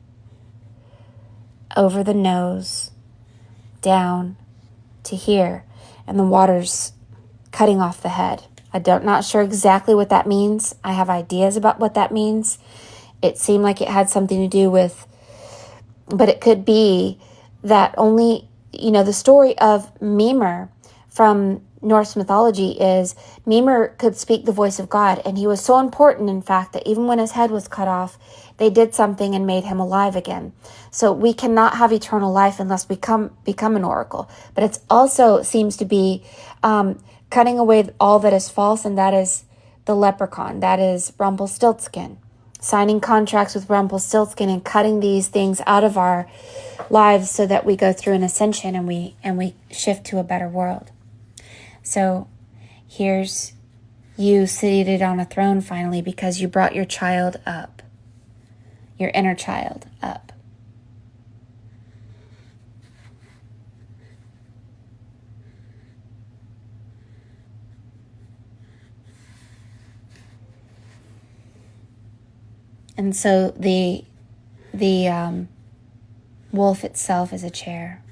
Over the nose, down to here. And the water's cutting off the head. Not sure exactly what that means. I have ideas about what that means. It seemed like it had something to do with, but it could be that only, the story of Mimer from Norse mythology is Mimer could speak the voice of God. And he was so important, in fact, that even when his head was cut off, they did something and made him alive again. So we cannot have eternal life unless we become an oracle. But it also seems to be cutting away all that is false, and that is the leprechaun. That is Rumpelstiltskin. Signing contracts with Rumpelstiltskin and cutting these things out of our lives so that we go through an ascension and we shift to a better world. So here's you seated on a throne finally, because you brought your child up. Your inner child up. And so the wolf itself is a chair.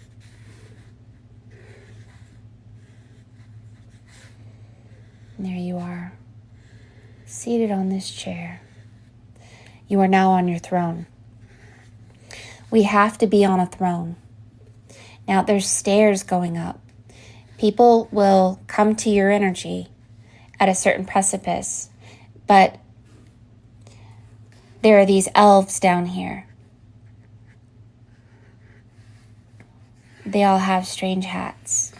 And there you are, seated on this chair. You are now on your throne. We have to be on a throne. Now there's stairs going up. People will come to your energy at a certain precipice, but there are these elves down here. They all have strange hats.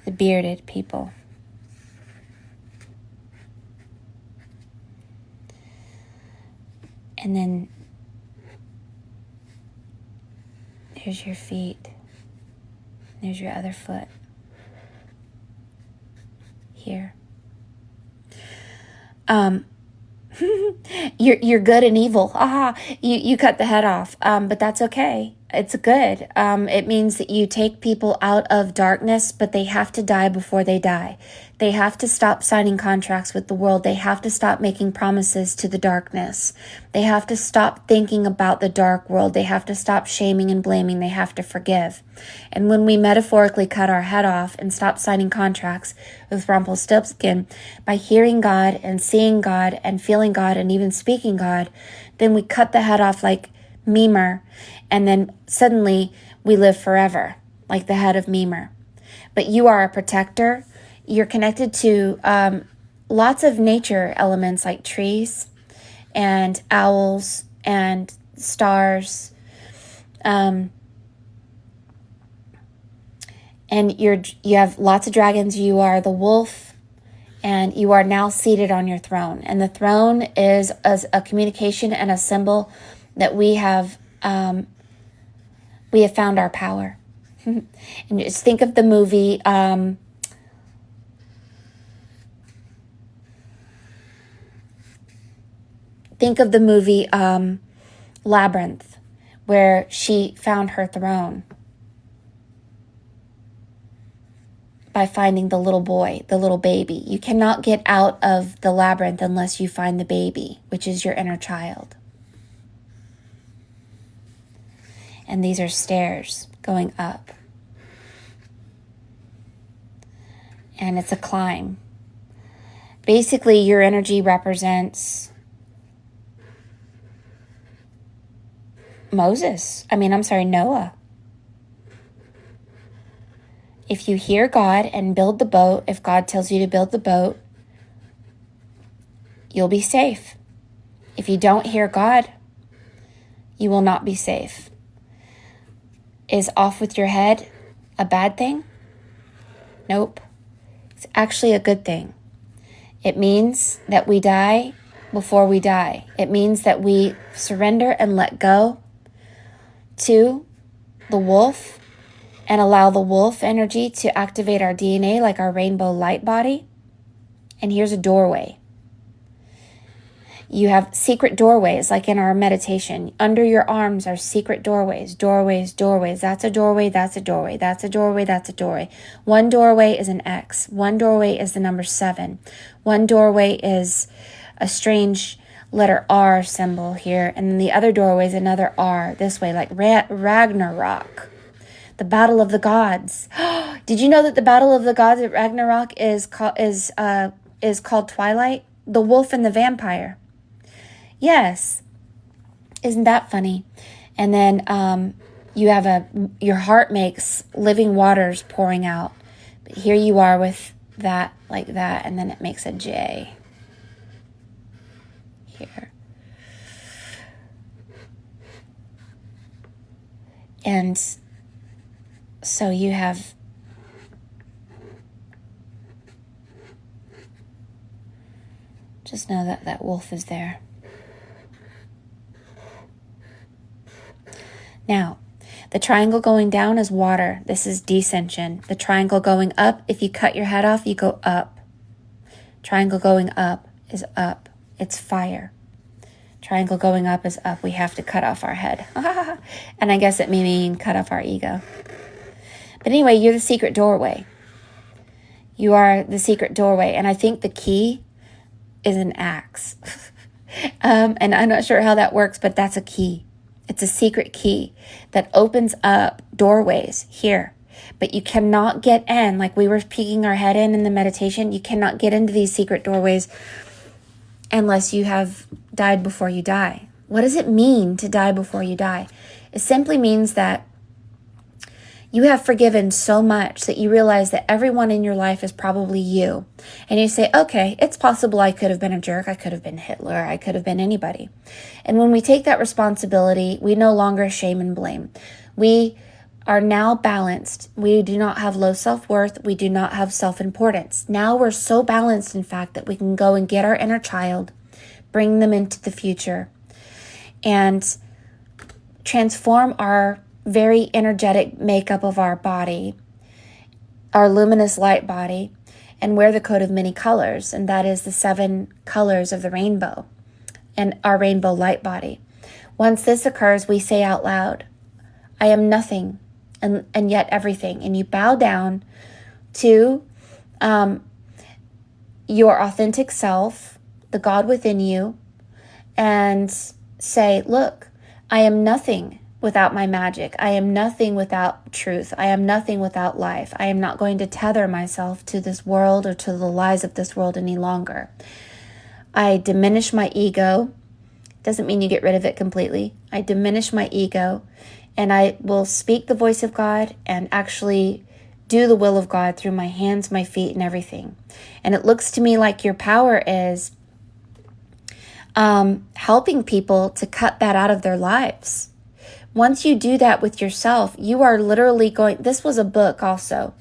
The bearded people. And then there's your feet. There's your other foot. Here. You're good and evil. You cut the head off. But that's okay. It's good. It means that you take people out of darkness, but they have to die before they die. They have to stop signing contracts with the world. They have to stop making promises to the darkness. They have to stop thinking about the dark world. They have to stop shaming and blaming. They have to forgive. And when we metaphorically cut our head off and stop signing contracts with Rumpelstiltskin, by hearing God and seeing God and feeling God and even speaking God, then we cut the head off like Mimer, and then suddenly we live forever, like the head of Mimer. But you are a protector. You're connected to lots of nature elements like trees and owls and stars. And you have lots of dragons. You are the wolf, and you are now seated on your throne. And the throne is a communication and a symbol that we have found our power. And just think of the movie Labyrinth, where she found her throne by finding the little boy, the little baby. You cannot get out of the labyrinth unless you find the baby, which is your inner child. And these are stairs going up. And it's a climb. Basically, your energy represents Noah. If you hear God and build the boat, if God tells you to build the boat, you'll be safe. If you don't hear God, you will not be safe. Is off with your head a bad thing? Nope. It's actually a good thing. It means that we die before we die. It means that we surrender and let go to the wolf and allow the wolf energy to activate our DNA like our rainbow light body. And here's a doorway. You have secret doorways, like in our meditation. Under your arms are secret doorways, doorways. That's a doorway, that's a doorway, that's a doorway, that's a doorway. One doorway is an X. One doorway is the number 7. One doorway is a strange letter R symbol here. And then the other doorway is another R this way, like Ragnarok. The Battle of the Gods. Did you know that the Battle of the Gods at Ragnarok is called Twilight? The wolf and the vampire. Yes. Isn't that funny? And then your heart makes living waters pouring out. But here you are with that like that, and then it makes a J. Here. And so you have just know that that wolf is there. Now, the triangle going down is water. This is descension. The triangle going up, if you cut your head off, you go up. Triangle going up is up. It's fire. Triangle going up is up. We have to cut off our head. And I guess it may mean cut off our ego. But anyway, you're the secret doorway. You are the secret doorway. And I think the key is an axe. And I'm not sure how that works, but that's a key. It's a secret key that opens up doorways here. But you cannot get in, like we were peeking our head in the meditation, you cannot get into these secret doorways unless you have died before you die. What does it mean to die before you die? It simply means that you have forgiven so much that you realize that everyone in your life is probably you. And you say, okay, it's possible I could have been a jerk. I could have been Hitler. I could have been anybody. And when we take that responsibility, we no longer shame and blame. We are now balanced. We do not have low self-worth. We do not have self-importance. Now we're so balanced, in fact, that we can go and get our inner child, bring them into the future, and transform our very energetic makeup of our body, our luminous light body, and wear the coat of many colors, and that is the 7 colors of the rainbow and our rainbow light body. Once this occurs, we say out loud, I am nothing and yet everything. And you bow down to your authentic self, the God within you, and say, look, I am nothing without my magic. I am nothing without truth. I am nothing without life. I am not going to tether myself to this world or to the lies of this world any longer. I diminish my ego. Doesn't mean you get rid of it completely. I diminish my ego, and I will speak the voice of God and actually do the will of God through my hands, my feet, and everything. And it looks to me like your power is helping people to cut that out of their lives. Once you do that with yourself, you are literally going, this was a book also,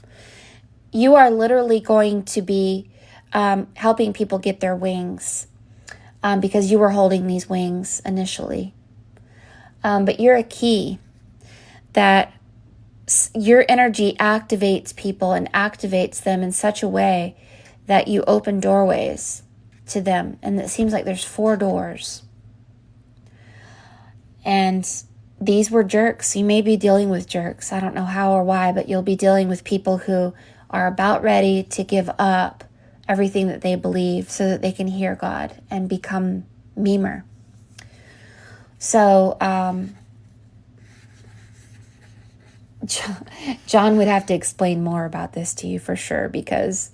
you are literally going to be helping people get their wings because you were holding these wings initially. But you're a key that your energy activates people and activates them in such a way that you open doorways to them. And it seems like there's 4 doors. And these were jerks. You may be dealing with jerks. I don't know how or why, but you'll be dealing with people who are about ready to give up everything that they believe so that they can hear God and become memer. So, John would have to explain more about this to you for sure, because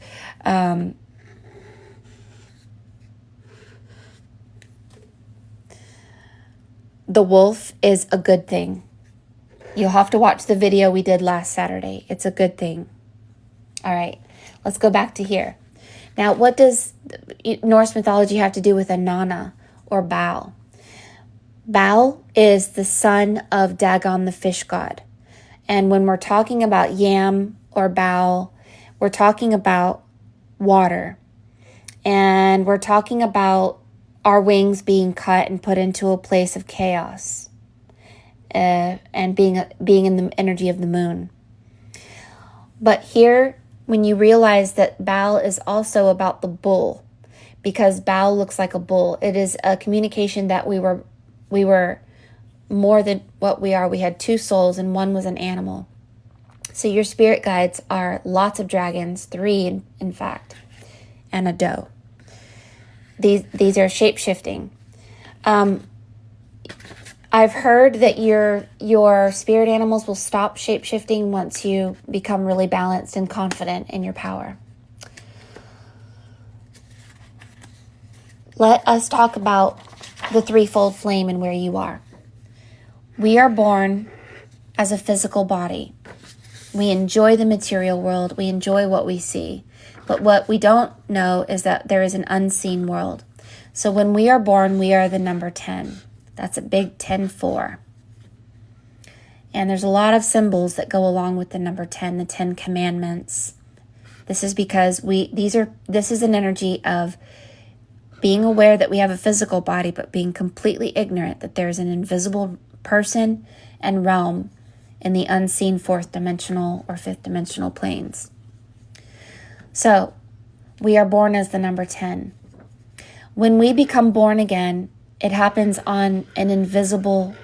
the wolf is a good thing. You'll have to watch the video we did last Saturday. It's a good thing. All right, let's go back to here. Now, what does Norse mythology have to do with Inanna or Baal? Baal is the son of Dagon, the fish god. And when we're talking about Yam or Baal, we're talking about water. And we're talking about our wings being cut and put into a place of chaos. And being in the energy of the moon. But here, when you realize that Baal is also about the bull, because Baal looks like a bull, it is a communication that we were more than what we are. We had 2 souls and one was an animal. So your spirit guides are lots of dragons, 3 in fact, and a doe. These are shape-shifting. I've heard that your spirit animals will stop shape-shifting once you become really balanced and confident in your power. Let us talk about the threefold flame and where you are. We are born as a physical body. We enjoy the material world. We enjoy what we see. But what we don't know is that there is an unseen world. So when we are born, we are the number 10. That's a big 10-4. And there's a lot of symbols that go along with the number 10, the 10 commandments. This is because this is an energy of being aware that we have a physical body, but being completely ignorant that there's an invisible person and realm in the unseen 4th dimensional or 5th dimensional planes. So, we are born as the number 10. When we become born again, it happens on an invisible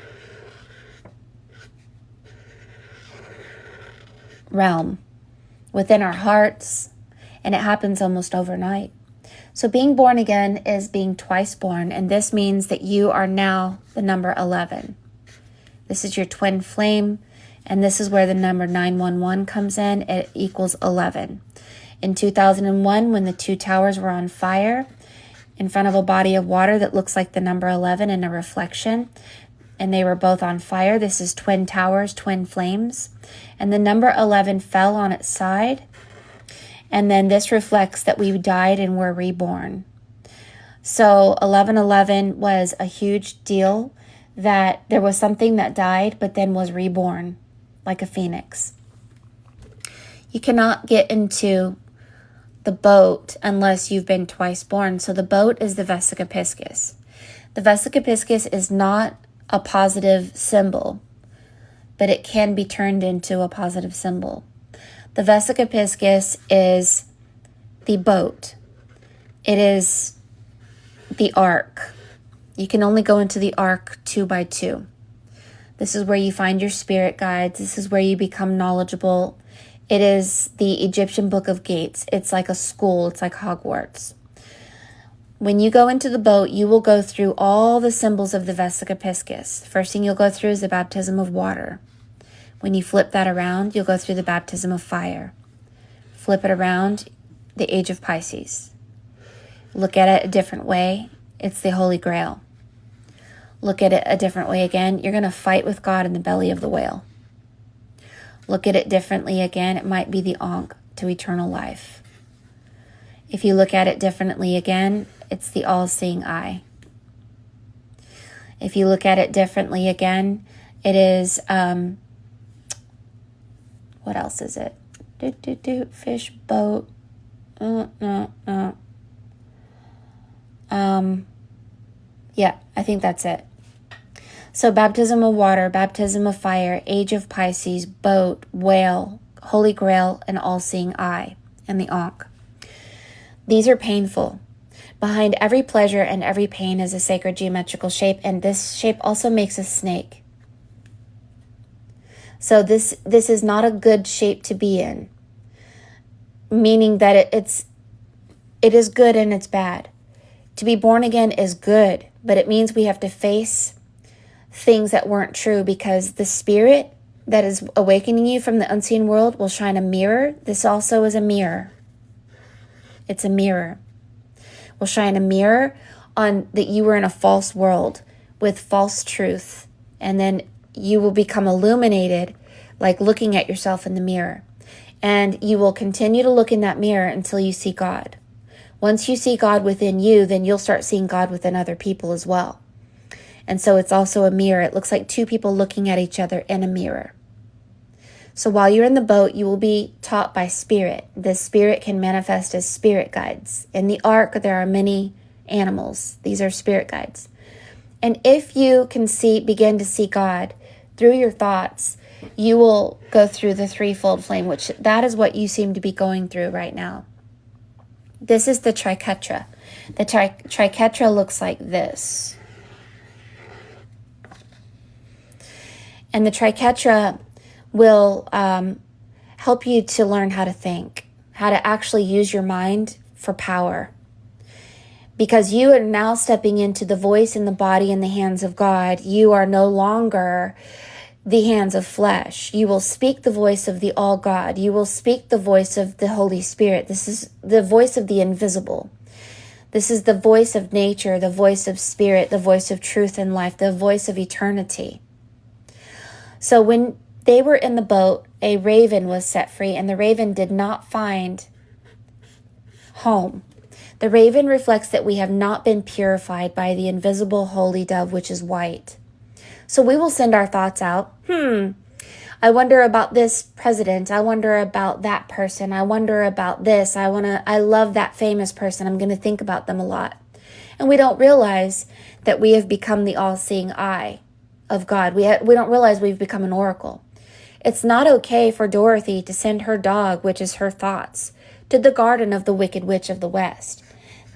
realm within our hearts, and it happens almost overnight. So being born again is being twice born, and this means that you are now the number 11. This is your twin flame, and this is where the number 911 comes in. It equals 11. In 2001, when the 2 towers were on fire in front of a body of water that looks like the number 11 in a reflection, and they were both on fire. This is twin towers, twin flames. And the number 11 fell on its side. And then this reflects that we died and were reborn. So 1111 was a huge deal, that there was something that died but then was reborn like a phoenix. You cannot get into the boat unless you've been twice born. So the boat is the Vesica Piscis. The Vesica Piscis is not a positive symbol, but it can be turned into a positive symbol. The Vesica Piscis is the boat. It is the ark. You can only go into the ark 2 by 2. This is where you find your spirit guides. This is where you become knowledgeable. It is the Egyptian Book of Gates. It's like a school. It's like Hogwarts. When you go into the boat, you will go through all the symbols of the Vesica Piscis. First thing you'll go through is the baptism of water. When you flip that around, you'll go through the baptism of fire. Flip it around, the age of Pisces. Look at it a different way. It's the Holy Grail. Look at it a different way again. You're going to fight with God in the belly of the whale. Look at it differently again. It might be the Ankh to eternal life. If you look at it differently again, it's the all-seeing eye. If you look at it differently again, it is, what else is it? Fish, boat. No. Yeah, I think that's it. So baptism of water, baptism of fire, age of Pisces, boat, whale, Holy Grail, and all-seeing eye, and the Ankh. These are painful. Behind every pleasure and every pain is a sacred geometrical shape, and this shape also makes a snake. So this is not a good shape to be in, meaning that it is good and it's bad. To be born again is good, but it means we have to face things that weren't true, because the spirit that is awakening you from the unseen world will shine a mirror. This also is a mirror. It's a mirror. Will shine a mirror on that you were in a false world with false truth, and then you will become illuminated, like looking at yourself in the mirror. And you will continue to look in that mirror until you see God. Once you see God within you, then you'll start seeing God within other people as well. And so it's also a mirror. It looks like two people looking at each other in a mirror. So while you're in the boat, you will be taught by spirit. The spirit can manifest as spirit guides. In the ark, there are many animals. These are spirit guides. And if you can begin to see God through your thoughts, you will go through the threefold flame, which that is what you seem to be going through right now. This is the triquetra. The triquetra looks like this. And the triquetra will help you to learn how to think, how to actually use your mind for power. Because you are now stepping into the voice and the body and the hands of God. You are no longer the hands of flesh. You will speak the voice of the all God. You will speak the voice of the Holy Spirit. This is the voice of the invisible. This is the voice of nature, the voice of spirit, the voice of truth and life, the voice of eternity. So when they were in the boat, a raven was set free, and the raven did not find home. The raven reflects that we have not been purified by the invisible holy dove, which is white. So we will send our thoughts out. I wonder about this president. I wonder about that person. I wonder about this. I love that famous person. I'm going to think about them a lot. And we don't realize that we have become the all-seeing eye of God. We don't realize we've become an oracle. It's not okay for Dorothy to send her dog, which is her thoughts, to the garden of the Wicked Witch of the West.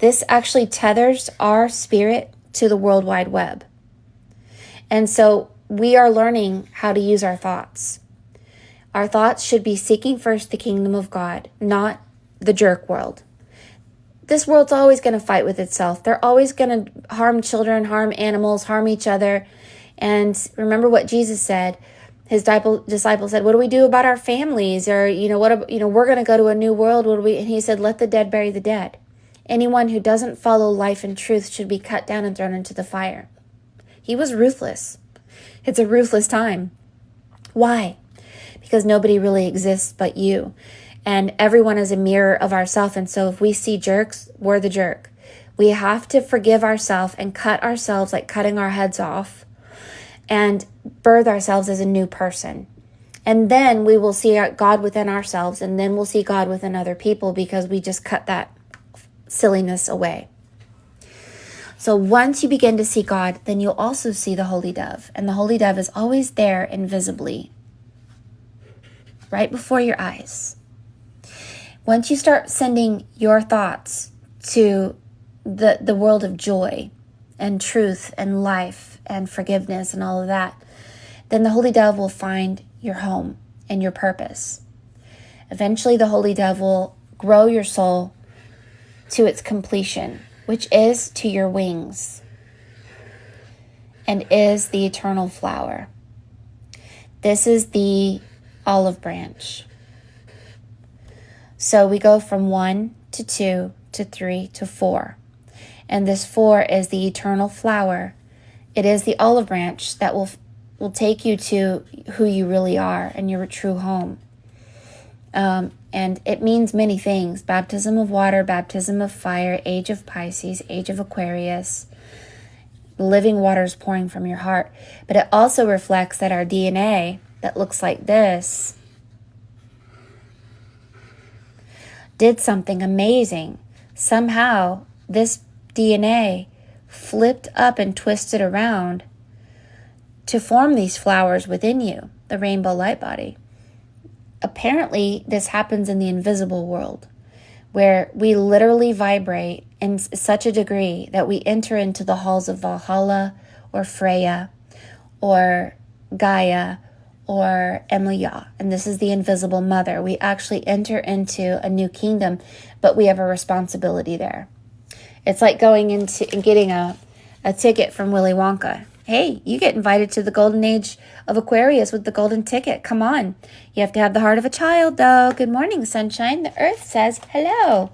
This actually tethers our spirit to the World Wide Web. And so we are learning how to use our thoughts. Our thoughts should be seeking first the kingdom of God, not the jerk world. This world's always going to fight with itself. They're always going to harm children, harm animals, harm each other. And remember what Jesus said. His disciples said, "What do we do about our families?" Or, we're going to go to a new world. What do we? And he said, "Let the dead bury the dead." Anyone who doesn't follow life and truth should be cut down and thrown into the fire. He was ruthless. It's a ruthless time. Why? Because nobody really exists but you. And everyone is a mirror of ourselves. And so if we see jerks, we're the jerk. We have to forgive ourselves and cut ourselves, like cutting our heads off, and birth ourselves as a new person. And then we will see God within ourselves, and then we'll see God within other people, because we just cut that silliness away. So once you begin to see God, then you'll also see the Holy Dove. And the Holy Dove is always there invisibly, right before your eyes. Once you start sending your thoughts to the world of joy and truth and life and forgiveness and all of that, then the holy dove will find your home and your purpose. Eventually, the holy dove will grow your soul to its completion, which is to your wings and is the eternal flower. This is the olive branch. So we go from 1 to 2 to 3 to 4. And this 4 is the eternal flower. It is the olive branch that will take you to who you really are and your true home. And it means many things. Baptism of water, baptism of fire, age of Pisces, age of Aquarius, living waters pouring from your heart. But it also reflects that our DNA that looks like this did something amazing. Somehow this DNA flipped up and twisted around to form these flowers within you, the rainbow light body. Apparently, this happens in the invisible world, where we literally vibrate in such a degree that we enter into the halls of Valhalla or Freya or Gaia or Emilia. And this is the invisible mother. We actually enter into a new kingdom, but we have a responsibility there. It's like going into and getting a ticket from Willy Wonka. Hey, you get invited to the golden age of Aquarius with the golden ticket. Come on. You have to have the heart of a child, though. Good morning, sunshine. The earth says hello.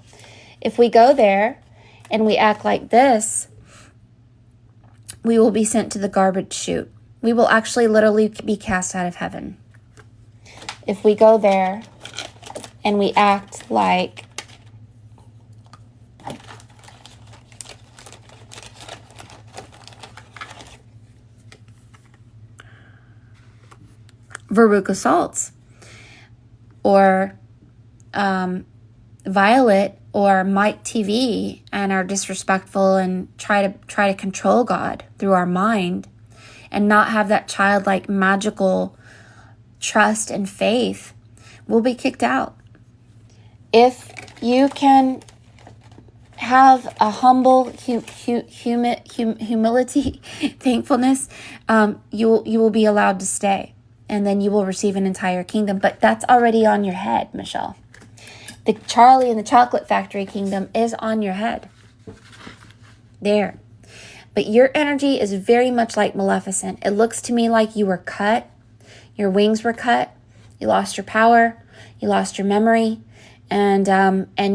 If we go there and we act like this, we will be sent to the garbage chute. We will actually literally be cast out of heaven. If we go there and we act like Veruca Salts or Violet or Mike TV and are disrespectful and try to control God through our mind and not have that childlike magical trust and faith, we'll be kicked out. If you can have a humble humility, thankfulness, you will be allowed to stay. And then you will receive an entire kingdom. But that's already on your head, Michelle. The Charlie and the Chocolate Factory kingdom is on your head. There. But your energy is very much like Maleficent. It looks to me like you were cut. Your wings were cut. You lost your power. You lost your memory. And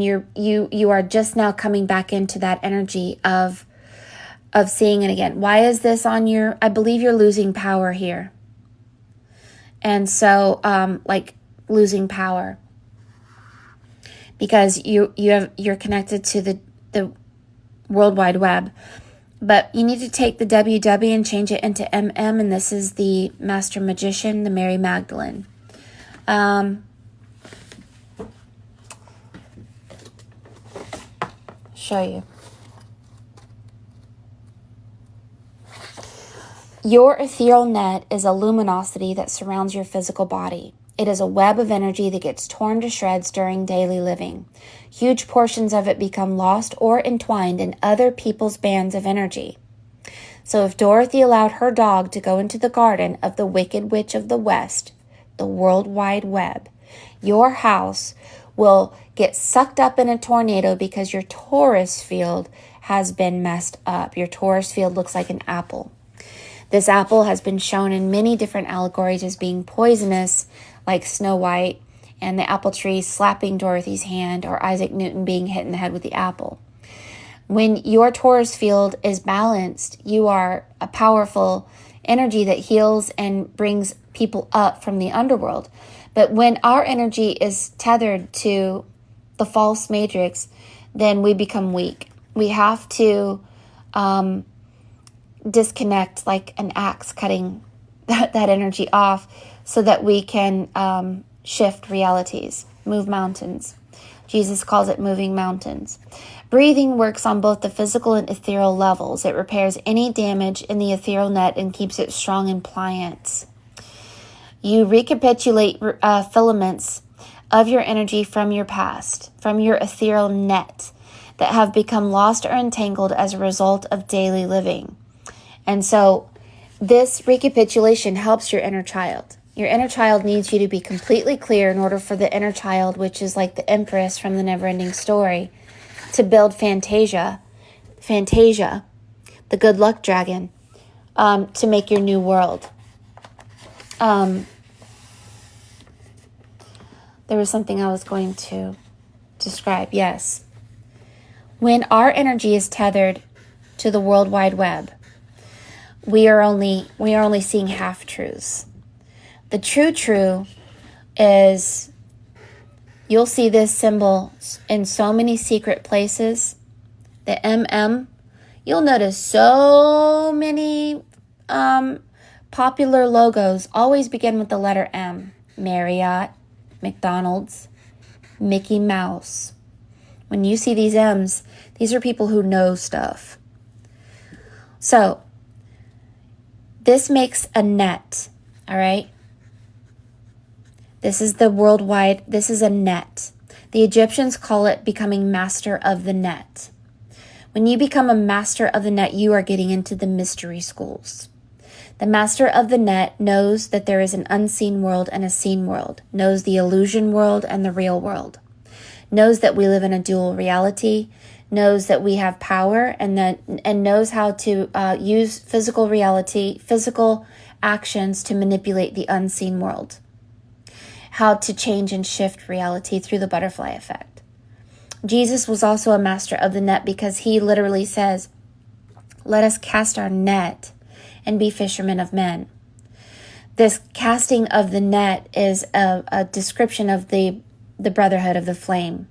you are just now coming back into that energy of seeing it again. Why is this on your... I believe you're losing power here. And so, like losing power, because you're connected to the World Wide Web, but you need to take the WW and change it into MM, and this is the Master Magician, the Mary Magdalene. Show you. Your ethereal net is a luminosity that surrounds your physical body. It is a web of energy that gets torn to shreds during daily living. Huge portions of it become lost or entwined in other people's bands of energy. So if Dorothy allowed her dog to go into the garden of the Wicked Witch of the West, the World Wide Web, your house will get sucked up in a tornado because your Taurus field has been messed up. Your Taurus field looks like an apple. This apple has been shown in many different allegories as being poisonous, like Snow White and the apple tree slapping Dorothy's hand, or Isaac Newton being hit in the head with the apple. When your Taurus field is balanced, you are a powerful energy that heals and brings people up from the underworld. But when our energy is tethered to the false matrix, then we become weak. We have to disconnect like an axe, cutting that energy off so that we can shift realities, move mountains. Jesus calls it moving mountains. Breathing works on both the physical and ethereal levels. It repairs any damage in the ethereal net and keeps it strong and pliant. You recapitulate filaments of your energy from your past, from your ethereal net that have become lost or entangled as a result of daily living. And so This recapitulation helps your inner child. Your inner child needs you to be completely clear in order for the inner child, which is like the Empress from the Neverending Story, to build Fantasia, the good luck dragon, to make your new world. There was something I was going to describe. Yes. When our energy is tethered to the World Wide Web, we are only seeing half-truths. The true is, you'll see this symbol in so many secret places. The MM, you'll notice so many popular logos always begin with the letter M. Marriott, McDonald's, Mickey Mouse. When you see these M's, these are people who know stuff. So, this makes a net, all right? This is the worldwide, this is a net. The Egyptians call it becoming master of the net. When you become a master of the net, you are getting into the mystery schools. The master of the net knows that there is an unseen world and a seen world, knows the illusion world and the real world, knows that we live in a dual reality, knows that we have power, and knows how to use physical reality, physical actions to manipulate the unseen world, how to change and shift reality through the butterfly effect. Jesus was also a master of the net because he literally says, "Let us cast our net and be fishermen of men." This casting of the net is a description of the brotherhood of the flame.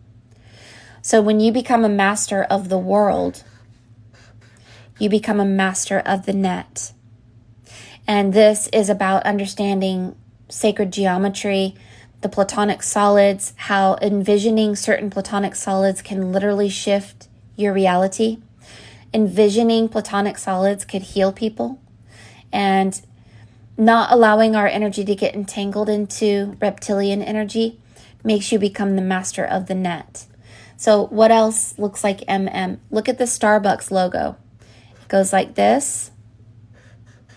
So when you become a master of the world, you become a master of the net. And this is about understanding sacred geometry, the Platonic solids, how envisioning certain Platonic solids can literally shift your reality. Envisioning Platonic solids could heal people. And not allowing our energy to get entangled into reptilian energy makes you become the master of the net. So what else looks like MM? Look at the Starbucks logo. It goes like this,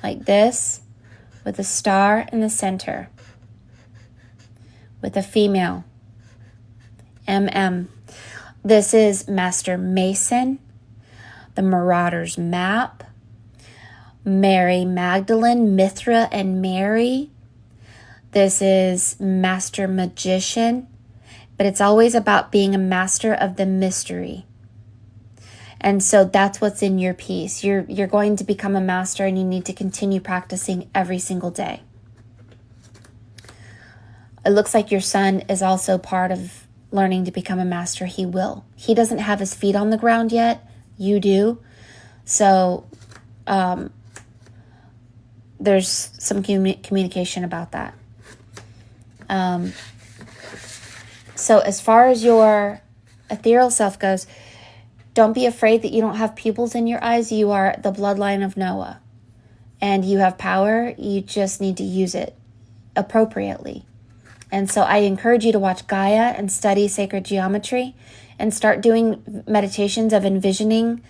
with a star in the center, with a female, MM. This is Master Mason, the Marauder's Map, Mary Magdalene, Mithra and Mary. This is Master Magician, but it's always about being a master of the mystery. And so that's what's in your piece. You're going to become a master, and you need to continue practicing every single day. It looks like your son is also part of learning to become a master. He will. He doesn't have his feet on the ground yet. You do. So there's some communication about that. So as far as your ethereal self goes, don't be afraid that you don't have pupils in your eyes. You are the bloodline of Noah, and you have power. You just need to use it appropriately. And so I encourage you to watch Gaia and study sacred geometry and start doing meditations of envisioning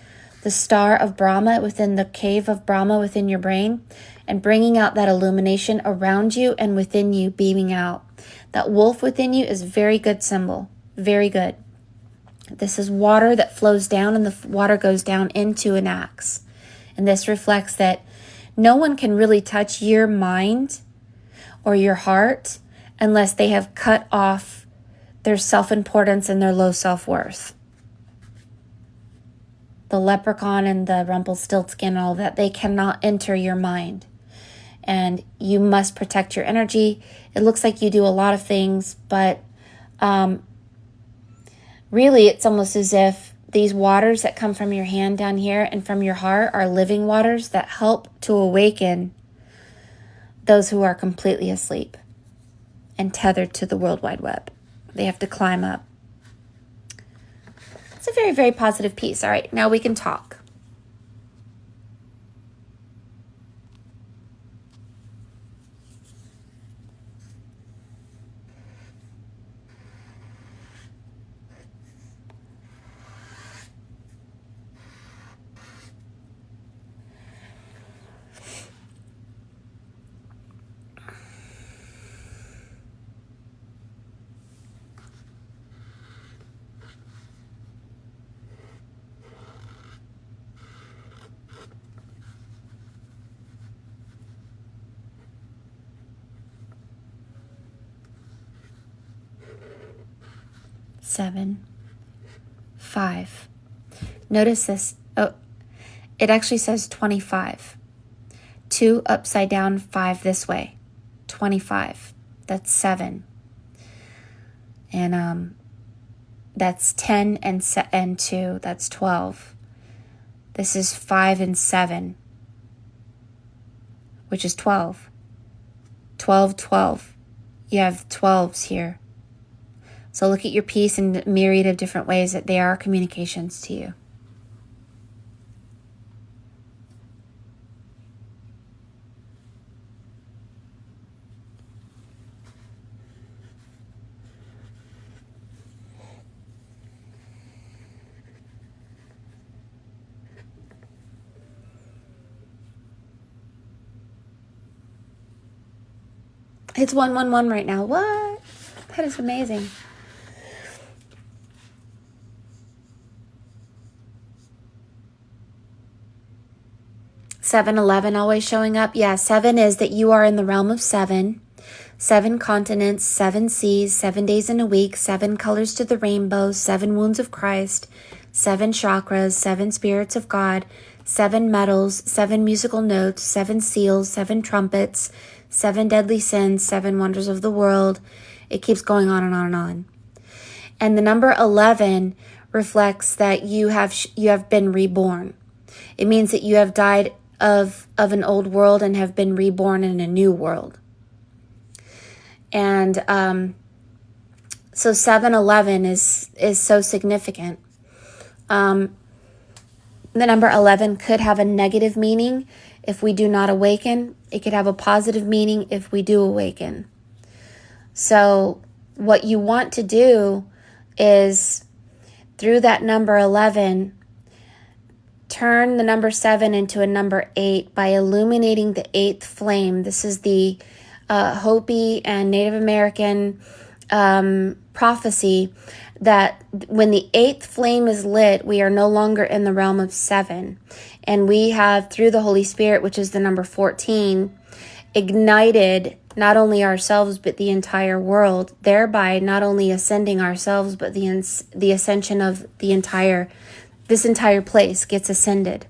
the star of Brahma within the cave of Brahma within your brain, and bringing out that illumination around you and within you, beaming out. That wolf within you is a very good symbol. Very good. This is water that flows down, and the water goes down into an axe. And this reflects that no one can really touch your mind or your heart unless they have cut off their self-importance and their low self-worth. The leprechaun and the Rumpelstiltskin and all that, they cannot enter your mind. And you must protect your energy. It looks like you do a lot of things, but really it's almost as if these waters that come from your hand down here and from your heart are living waters that help to awaken those who are completely asleep and tethered to the World Wide Web. They have to climb up. It's a very, very positive piece. All right, now we can talk. 7, 5. Notice this. Oh, it actually says 25. 2 upside down, 5 this way. 25. That's 7. And that's 10 and 2. That's 12. This is 5 and 7, which is 12. 12, 12. You have 12s here. So look at your piece in a myriad of different ways that they are communications to you. It's 111 right now. What? That is amazing. $7-11 always showing up. Yeah, 7 is that you are in the realm of 7. 7 continents, 7 seas, 7 days in a week, 7 colors to the rainbow, 7 wounds of Christ, 7 chakras, 7 spirits of God, 7 metals, 7 musical notes, 7 seals, 7 trumpets, 7 deadly sins, 7 wonders of the world. It keeps going on and on and on. And the number 11 reflects that you have been reborn. It means that you have died of an old world and have been reborn in a new world. And so 7-11 is so significant. The number 11 could have a negative meaning if we do not awaken. It could have a positive meaning if we do awaken. So what you want to do is, through that number 11, turn the number 7 into a number 8 by illuminating the 8th flame. This is the Hopi and Native American prophecy that when the 8th flame is lit, we are no longer in the realm of 7. And we have, through the Holy Spirit, which is the number 14, ignited not only ourselves but the entire world, thereby not only ascending ourselves but the ascension of this entire place gets ascended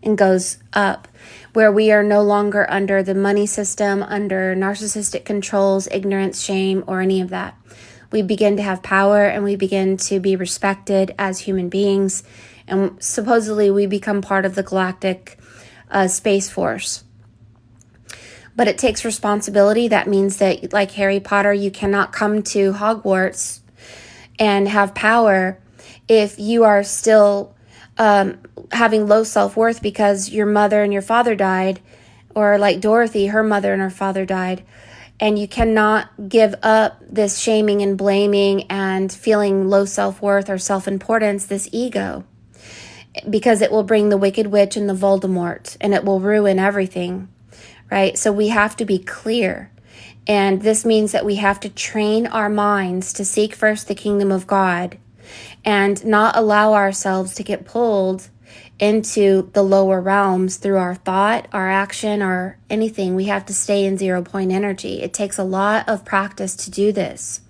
and goes up, where we are no longer under the money system, under narcissistic controls, ignorance, shame, or any of that. We begin to have power and we begin to be respected as human beings, and supposedly we become part of the galactic space force. But it takes responsibility. That means that, like Harry Potter, you cannot come to Hogwarts and have power if you are still having low self-worth because your mother and your father died, or like Dorothy, her mother and her father died. And you cannot give up this shaming and blaming and feeling low self-worth or self-importance, this ego, because it will bring the Wicked Witch and the Voldemort, and it will ruin everything. Right? So we have to be clear. And this means that we have to train our minds to seek first the kingdom of God and not allow ourselves to get pulled into the lower realms through our thought, our action, or anything. We have to stay in 0 point energy. It takes a lot of practice to do this.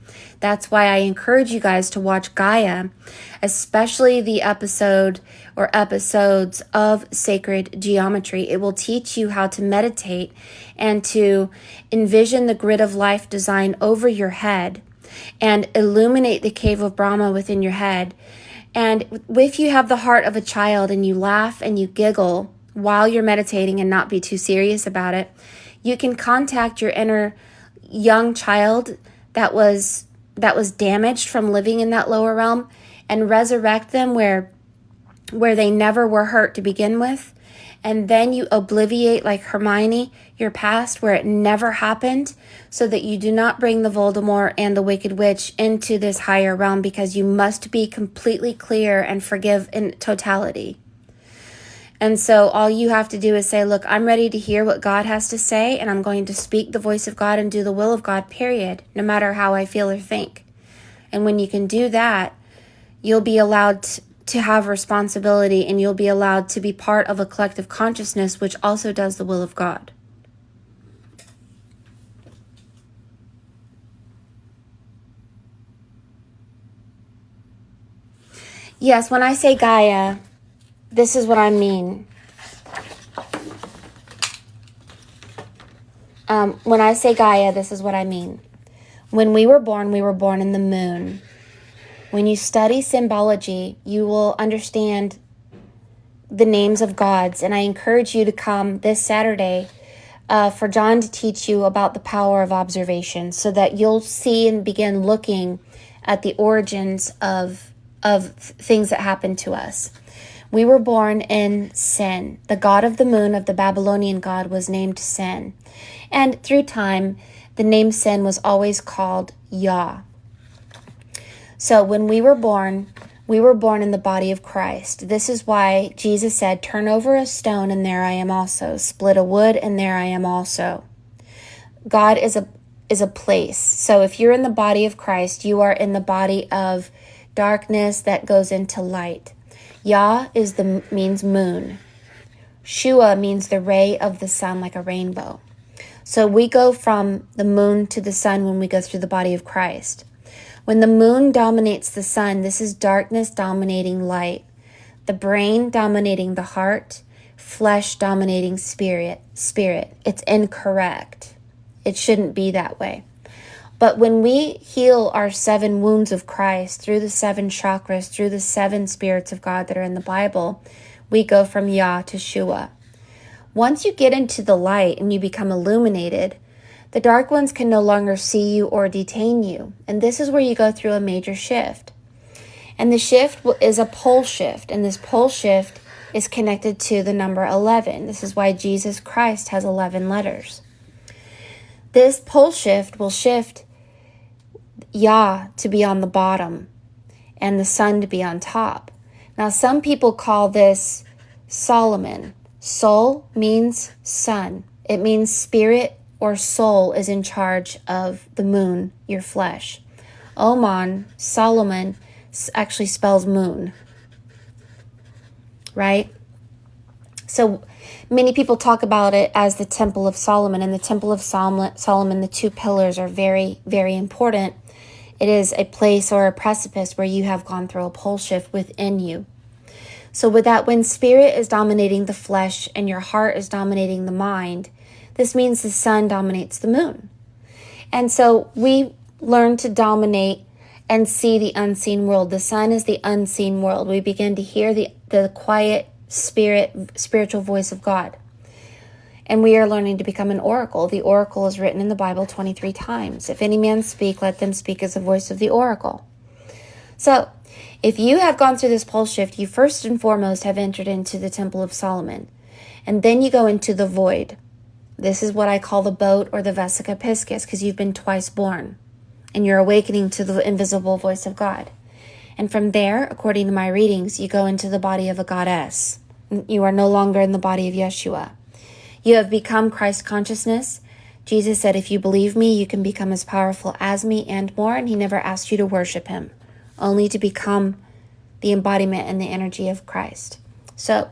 That's why I encourage you guys to watch Gaia, especially the episode or episodes of Sacred Geometry. It will teach you how to meditate and to envision the grid of life design over your head and illuminate the cave of Brahma within your head. And if you have the heart of a child and you laugh and you giggle while you're meditating and not be too serious about it, you can contact your inner young child that was damaged from living in that lower realm and resurrect them where they never were hurt to begin with. And then you obliviate, like Hermione, your past where it never happened, so that you do not bring the Voldemort and the Wicked Witch into this higher realm, because you must be completely clear and forgive in totality. And so all you have to do is say, look, I'm ready to hear what God has to say, and I'm going to speak the voice of God and do the will of God, period, no matter how I feel or think. And when you can do that, you'll be allowed to have responsibility, and you'll be allowed to be part of a collective consciousness which also does the will of God. Yes, when I say Gaia, this is what I mean. When I say Gaia, this is what I mean. When we were born in the moon. When you study symbology, you will understand the names of gods. And I encourage you to come this Saturday for John to teach you about the power of observation so that you'll see and begin looking at the origins of things that happen to us. We were born in Sin. The god of the moon of the Babylonian god was named Sin. And through time, the name Sin was always called Yah. So when we were born in the body of Christ. This is why Jesus said, turn over a stone and there I am also. Split a wood and there I am also. God is a place. So if you're in the body of Christ, you are in the body of darkness that goes into light. Yah means moon. Shua means the ray of the sun, like a rainbow. So we go from the moon to the sun when we go through the body of Christ. When the moon dominates the sun, this is darkness dominating light. The brain dominating the heart, flesh dominating spirit. It's incorrect. It shouldn't be that way. But when we heal our 7 wounds of Christ through the 7 chakras, through the 7 spirits of God that are in the Bible, we go from Yah to Shua. Once you get into the light and you become illuminated, the dark ones can no longer see you or detain you. And this is where you go through a major shift. And the shift is a pole shift. And this pole shift is connected to the number 11. This is why Jesus Christ has 11 letters. This pole shift will shift Yah to be on the bottom and the sun to be on top. Now, some people call this Solomon. Sol means sun. It means spirit or soul is in charge of the moon, your flesh. Oman, Solomon, actually spells moon, right? So many people talk about it as the Temple of Solomon. And the Temple of Solomon, the 2 pillars are very, very important. It is a place or a precipice where you have gone through a pole shift within you. So with that, when spirit is dominating the flesh and your heart is dominating the mind, this means the sun dominates the moon. And so we learn to dominate and see the unseen world. The sun is the unseen world. We begin to hear the quiet spiritual voice of God. And we are learning to become an oracle. The oracle is written in the Bible 23 times. If any man speak, let them speak as the voice of the oracle. So if you have gone through this pole shift, you first and foremost have entered into the Temple of Solomon. And then you go into the void. This is what I call the boat or the Vesica Piscis, because you've been twice born. And you're awakening to the invisible voice of God. And from there, according to my readings, you go into the body of a goddess. You are no longer in the body of Yeshua. You have become Christ consciousness. Jesus said, if you believe me, you can become as powerful as me and more. And he never asked you to worship him, only to become the embodiment and the energy of Christ. So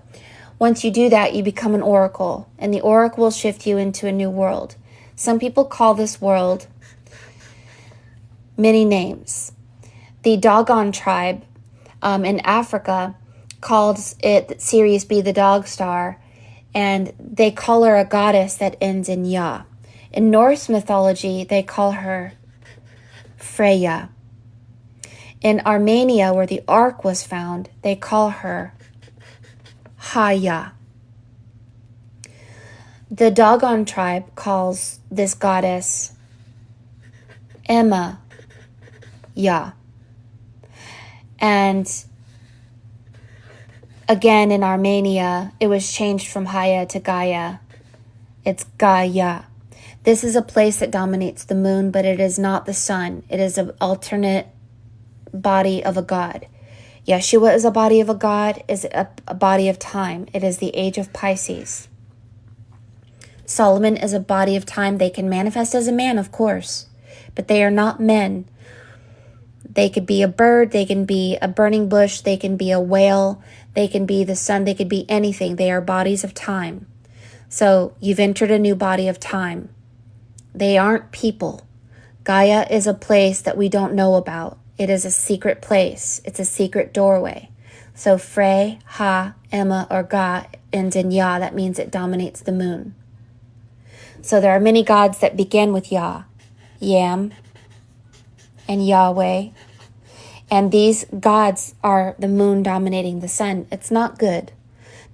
once you do that, you become an oracle. And the oracle will shift you into a new world. Some people call this world many names. The Dogon tribe in Africa calls it Sirius B, the dog star, and they call her a goddess that ends in Yah. In Norse mythology, they call her Freya. In Armenia, where the Ark was found, they call her Haya. The Dogon tribe calls this goddess Emma Yah. And again, in Armenia, it was changed from Haya to Gaia. It's Gaia. This is a place that dominates the moon, but it is not the sun. It is an alternate body of a god. Yeshua is a body of a god, is a body of time. It is the age of Pisces. Solomon is a body of time. They can manifest as a man, of course, but they are not men. They could be a bird, they can be a burning bush, they can be a whale, they can be the sun, they could be anything. They are bodies of time. So you've entered a new body of time. They aren't people. Gaia is a place that we don't know about. It is a secret place. It's a secret doorway. So Frey, Ha, Emma, or Ga ends in Yah. That means it dominates the moon. So there are many gods that begin with Yah, Yam, and Yahweh. And these gods are the moon dominating the sun. It's not good,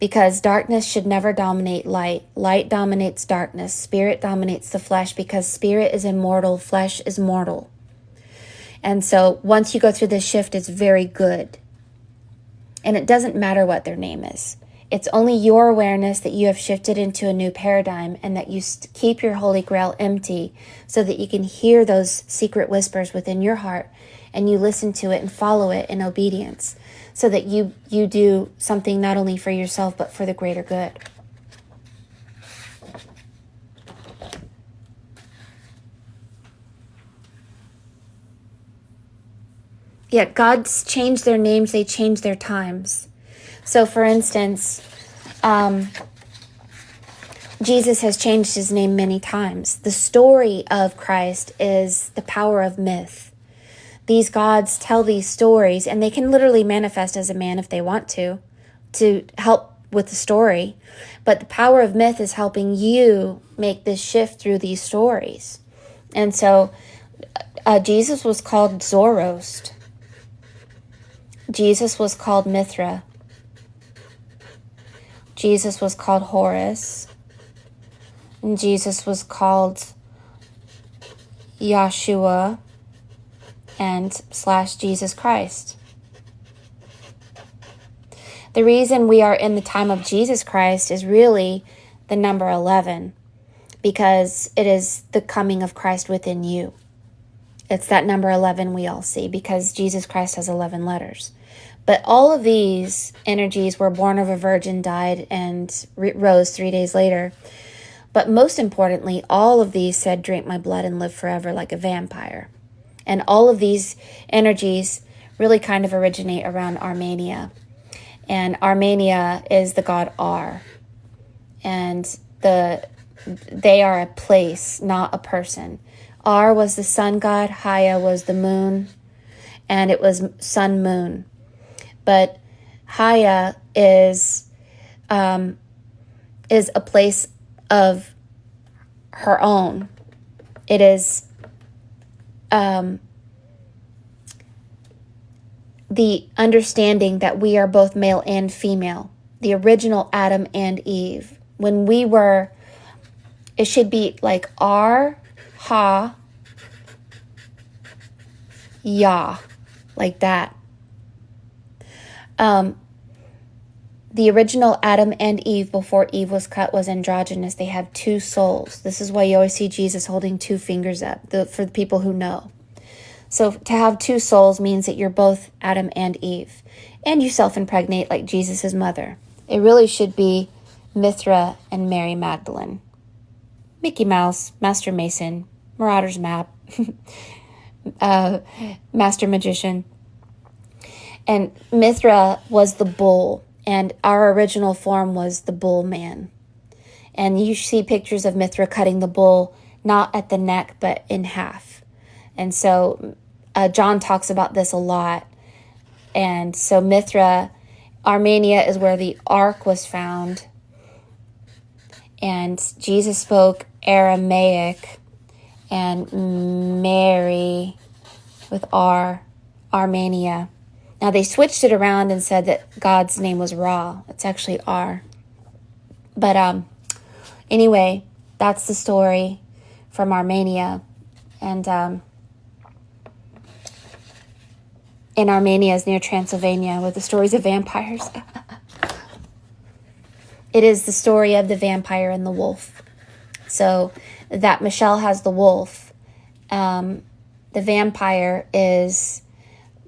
because darkness should never dominate light. Light dominates darkness. Spirit dominates the flesh, because spirit is immortal, flesh is mortal. And so once you go through this shift, it's very good. And it doesn't matter what their name is. It's only your awareness that you have shifted into a new paradigm, and that you keep your Holy Grail empty so that you can hear those secret whispers within your heart, and you listen to it and follow it in obedience, so that you do something not only for yourself but for the greater good. Yet gods change their names, they change their times. So for instance, Jesus has changed his name many times. The story of Christ is the power of myth. These gods tell these stories, and they can literally manifest as a man if they want to help with the story. But the power of myth is helping you make this shift through these stories. And so Jesus was called Zoroast. Jesus was called Mithra. Jesus was called Horus. And Jesus was called Yahshua and / Jesus Christ. The reason we are in the time of Jesus Christ is really the number 11, because it is the coming of Christ within you. It's that number 11 we all see, because Jesus Christ has 11 letters. But all of these energies were born of a virgin, died, and rose 3 days later. But most importantly, all of these said, drink my blood and live forever like a vampire. And all of these energies really kind of originate around Armenia. And Armenia is the god Ar. And they are a place, not a person. Ar was the sun god, Haya was the moon, and it was sun moon. But Haya is a place of her own. It is the understanding that we are both male and female, the original Adam and Eve. When we were, it should be like Ar, Ha, Yah, like that. The original Adam and Eve, before Eve was cut, was androgynous. They have two souls. This is why you always see Jesus holding two fingers up, for the people who know. So to have two souls means that you're both Adam and Eve. And you self-impregnate like Jesus' mother. It really should be Mithra and Mary Magdalene. Mickey Mouse, Master Mason, Marauder's Map, Master Magician. And Mithra was the bull, and our original form was the bull man. And you see pictures of Mithra cutting the bull, not at the neck, but in half. And so John talks about this a lot. And so Mithra, Armenia is where the ark was found. And Jesus spoke Aramaic, and Mary with Armenia. Now they switched it around and said that God's name was Ra. It's actually Ar. But anyway, that's the story from Armenia. And in Armenia is near Transylvania, with the stories of vampires. It is the story of the vampire and the wolf. So that Michelle has the wolf. The vampire is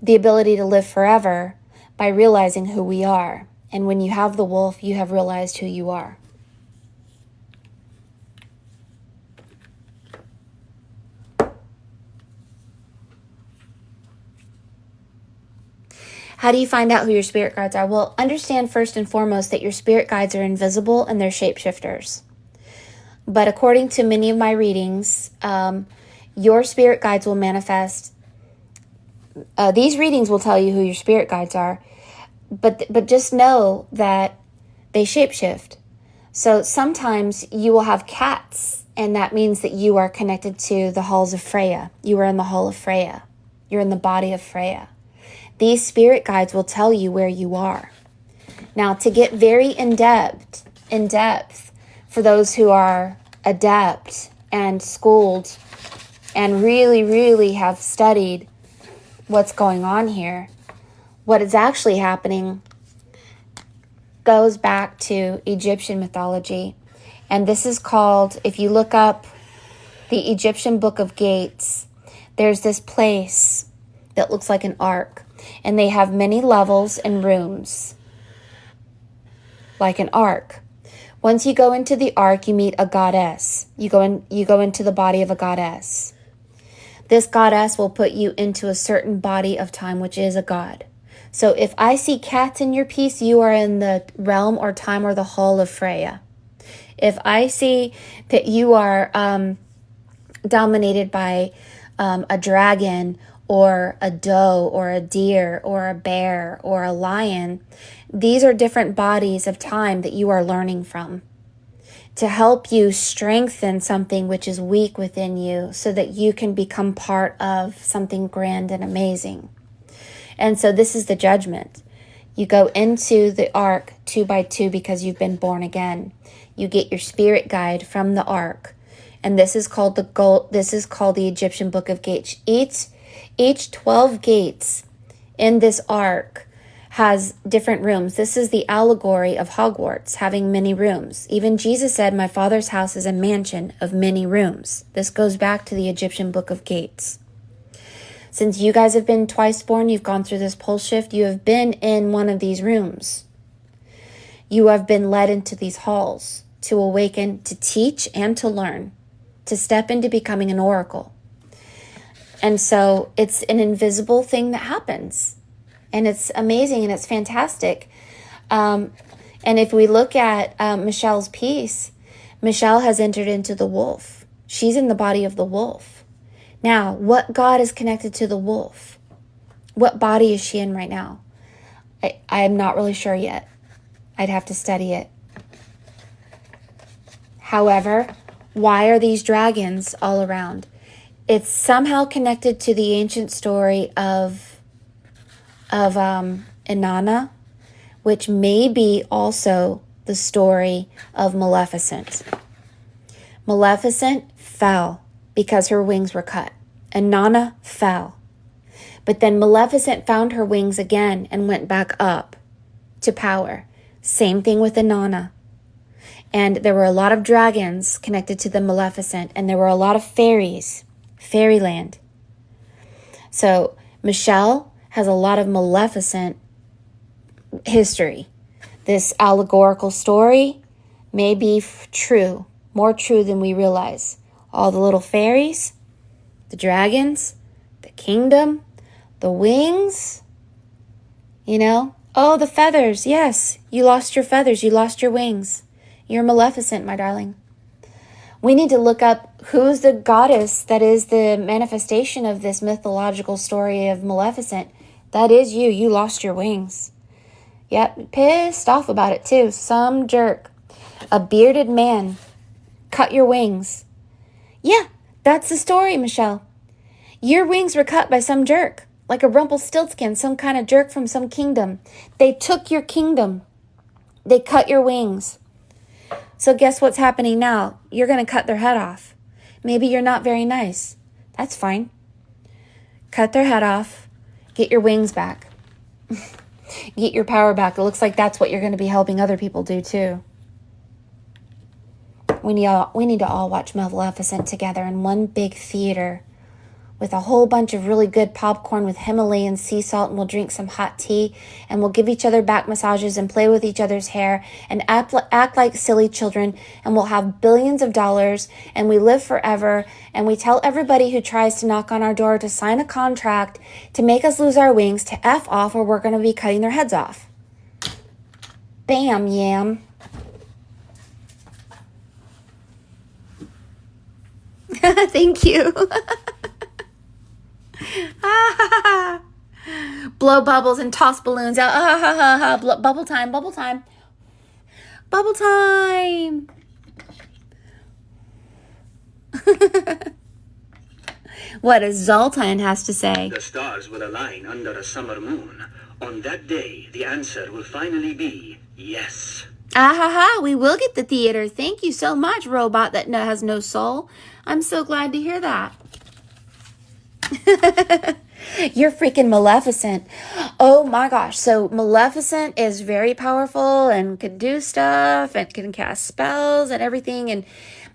the ability to live forever by realizing who we are. And when you have the wolf, you have realized who you are. How do you find out who your spirit guides are? Well, understand first and foremost that your spirit guides are invisible and they're shapeshifters. But according to many of my readings, your spirit guides will manifest. These readings will tell you who your spirit guides are. But just know that they shapeshift. So sometimes you will have cats, and that means that you are connected to the halls of Freya. You are in the hall of Freya. You're in the body of Freya. These spirit guides will tell you where you are. Now, to get very in depth, for those who are adept and schooled and really, really have studied what's going on here, what is actually happening goes back to Egyptian mythology. And this is called, if you look up the Egyptian Book of Gates, there's this place that looks like an ark. And they have many levels and rooms, like an ark. Once you go into the ark, you meet a goddess. You go into the body of a goddess. This goddess will put you into a certain body of time, which is a god. So if I see cats in your piece, you are in the realm or time or the hall of Freya. If I see that you are dominated by a dragon or a doe or a deer or a bear or a lion, these are different bodies of time that you are learning from to help you strengthen something which is weak within you so that you can become part of something grand and amazing. And so this is the judgment. You go into the ark 2 by 2 because you've been born again. You get your spirit guide from the ark. And this is called the Egyptian Book of Gates. Each 12 gates in this ark has different rooms. This is the allegory of Hogwarts, having many rooms. Even Jesus said, "My Father's house is a mansion of many rooms." This goes back to the Egyptian Book of Gates. Since you guys have been twice born, you've gone through this pole shift, you have been in one of these rooms. You have been led into these halls to awaken, to teach, and to learn, to step into becoming an oracle. And so it's an invisible thing that happens. And it's amazing and it's fantastic. And if we look at Michelle's piece, Michelle has entered into the wolf. She's in the body of the wolf. Now, what god is connected to the wolf? What body is she in right now? I am not really sure yet. I'd have to study it. However, why are these dragons all around? It's somehow connected to the ancient story of Inanna, which may be also the story of Maleficent. Maleficent fell because her wings were cut. Inanna fell. But then Maleficent found her wings again and went back up to power. Same thing with Inanna. And there were a lot of dragons connected to the Maleficent, and there were a lot of fairies, fairyland. So Michelle has a lot of Maleficent history. This allegorical story may be true, more true than we realize. All the little fairies, the dragons, the kingdom, the wings, Oh, the feathers, yes, you lost your feathers, you lost your wings. You're Maleficent, my darling. We need to look up who's the goddess that is the manifestation of this mythological story of Maleficent. That is you. You lost your wings. Yep, pissed off about it too. Some jerk. A bearded man cut your wings. Yeah, that's the story, Michelle. Your wings were cut by some jerk, like a Rumpelstiltskin, some kind of jerk from some kingdom. They took your kingdom. They cut your wings. So guess what's happening now? You're going to cut their head off. Maybe you're not very nice. That's fine. Cut their head off. Get your wings back. Get your power back. It looks like that's what you're going to be helping other people do too. We need to all watch Maleficent together in one big theater with a whole bunch of really good popcorn with Himalayan sea salt, and we'll drink some hot tea, and we'll give each other back massages and play with each other's hair and act like silly children, and we'll have billions of dollars, and we live forever, and we tell everybody who tries to knock on our door to sign a contract to make us lose our wings to F off, or we're going to be cutting their heads off. Bam, yam. Thank you. Blow bubbles and toss balloons out. Bubble time, bubble time. Bubble time. What does Zoltan has to say? The stars will align under a summer moon. On that day, the answer will finally be yes. We will get the theater. Thank you so much, robot that has no soul. I'm so glad to hear that. You're freaking Maleficent. Oh my gosh. So Maleficent is very powerful and can do stuff and can cast spells and everything. And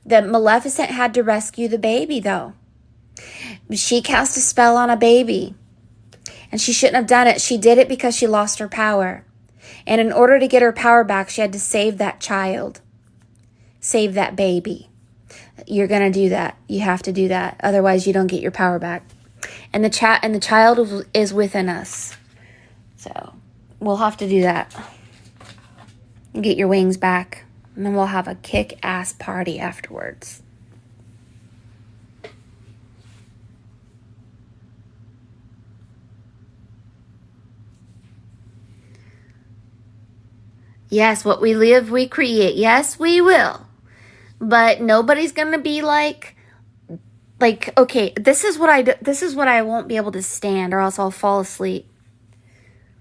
the Maleficent had to rescue the baby though. She cast a spell on a baby. And she shouldn't have done it. She did it because she lost her power. And in order to get her power back, she had to save that child. Save that baby. You're going to do that. You have to do that. Otherwise, you don't get your power back. And the child is within us. So we'll have to do that. Get your wings back. And then we'll have a kick-ass party afterwards. Yes, what we live, we create. Yes, we will. But nobody's going to be like, okay, this is what I won't be able to stand, or else I'll fall asleep.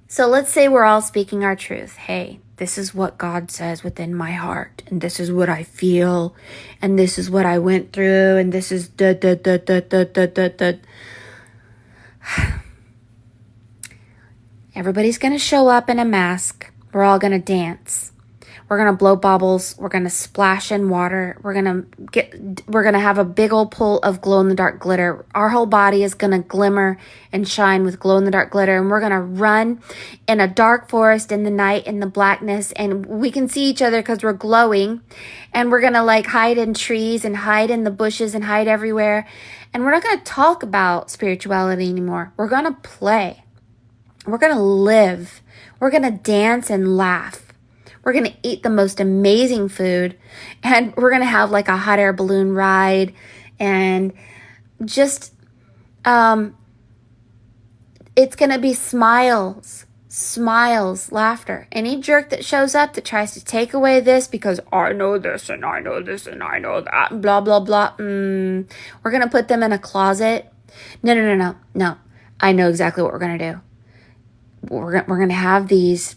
So let's say we're all speaking our truth. Hey, this is what God says within my heart, and this is what I feel, and this is what I went through, and this is Everybody's going to show up in a mask. We're all going to dance. We're going to blow bubbles. We're going to splash in water. We're going to have a big old pool of glow in the dark glitter. Our whole body is going to glimmer and shine with glow in the dark glitter. And we're going to run in a dark forest in the night, in the blackness. And we can see each other because we're glowing. And we're going to hide in trees and hide in the bushes and hide everywhere. And we're not going to talk about spirituality anymore. We're going to play. We're going to live. We're going to dance and laugh. We're going to eat the most amazing food. And we're going to have a hot air balloon ride. And just, it's going to be smiles, laughter. Any jerk that shows up that tries to take away this because I know this and I know this and I know that, and blah, blah, blah. We're going to put them in a closet. No. I know exactly what we're going to do. We're going to have these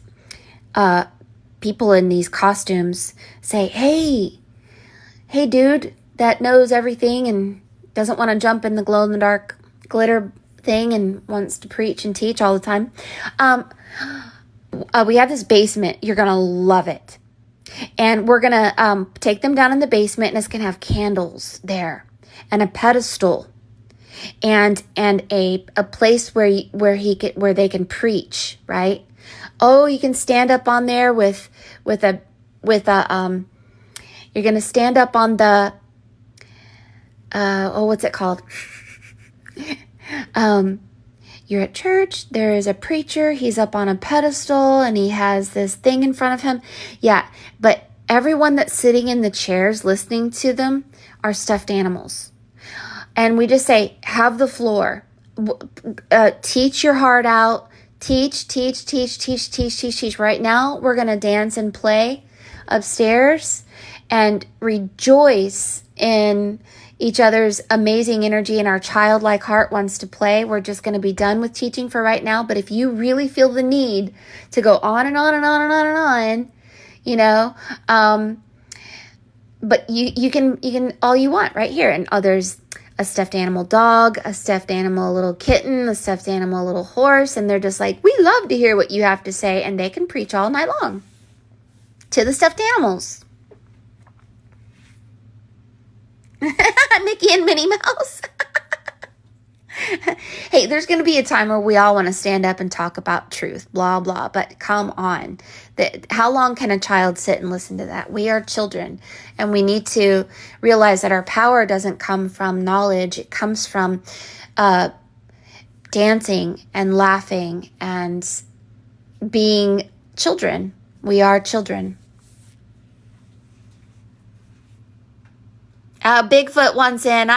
people in these costumes say, hey, dude, that knows everything and doesn't want to jump in the glow-in-the-dark glitter thing and wants to preach and teach all the time. We have this basement. You're going to love it. And we're going to take them down in the basement, and it's going to have candles there and a pedestal. And a place where they can preach, right? Oh, you can stand up on there with a you're gonna stand up on the what's it called? You're at church, there is a preacher, he's up on a pedestal and he has this thing in front of him. Yeah, but everyone that's sitting in the chairs listening to them are stuffed animals. And we just say, have the floor. Teach your heart out. Teach. Right now, we're going to dance and play upstairs and rejoice in each other's amazing energy, and our childlike heart wants to play. We're just going to be done with teaching for right now. But if you really feel the need to go on and on and on and on and on, but you can all you want right here. And there's a stuffed animal dog, a stuffed animal little kitten, a stuffed animal little horse, and they're just we love to hear what you have to say, and they can preach all night long to the stuffed animals. Mickey and Minnie Mouse. Hey, there's going to be a time where we all want to stand up and talk about truth, blah, blah, but come on. How long can a child sit and listen to that? We are children, and we need to realize that our power doesn't come from knowledge. It comes from dancing and laughing and being children. We are children. Bigfoot wants in.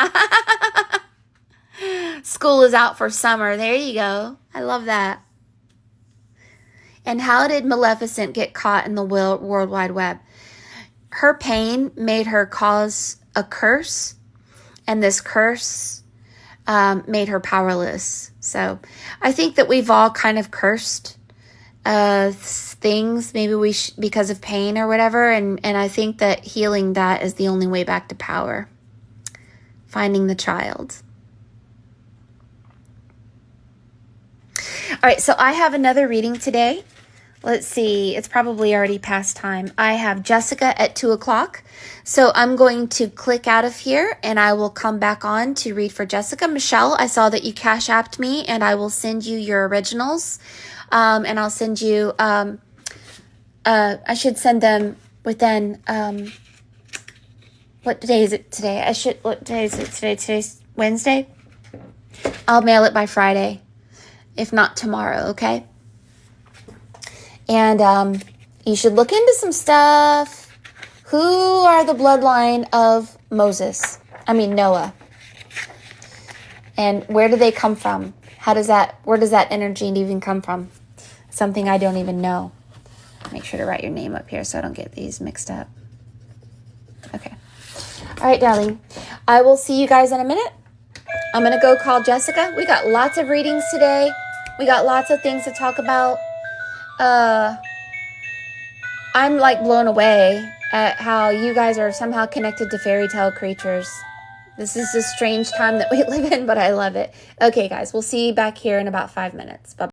School is out for summer. There you go. I love that. And how did Maleficent get caught in the World Wide Web? Her pain made her cause a curse, and this curse made her powerless. So I think that we've all kind of cursed things, maybe because of pain or whatever, and I think that healing that is the only way back to power. Finding the child. All right, so I have another reading today. Let's see, it's probably already past time. I have Jessica at 2:00. So I'm going to click out of here and I will come back on to read for Jessica. Michelle, I saw that you Cash Apped me and I will send you your originals. And I'll send you, I should send them within, what day is it today? What day is it today? Today's Wednesday? I'll mail it by Friday, if not tomorrow, okay? And you should look into some stuff. Who are the bloodline of Noah? And where do they come from? Where does that energy even come from? Something I don't even know. Make sure to write your name up here so I don't get these mixed up. Okay. All right, darling. I will see you guys in a minute. I'm going to go call Jessica. We got lots of readings today. We got lots of things to talk about. I'm like blown away at how you guys are somehow connected to fairy tale creatures. This is a strange time that we live in, but I love it. Okay, guys, we'll see you back here in about 5 minutes. Bye-bye.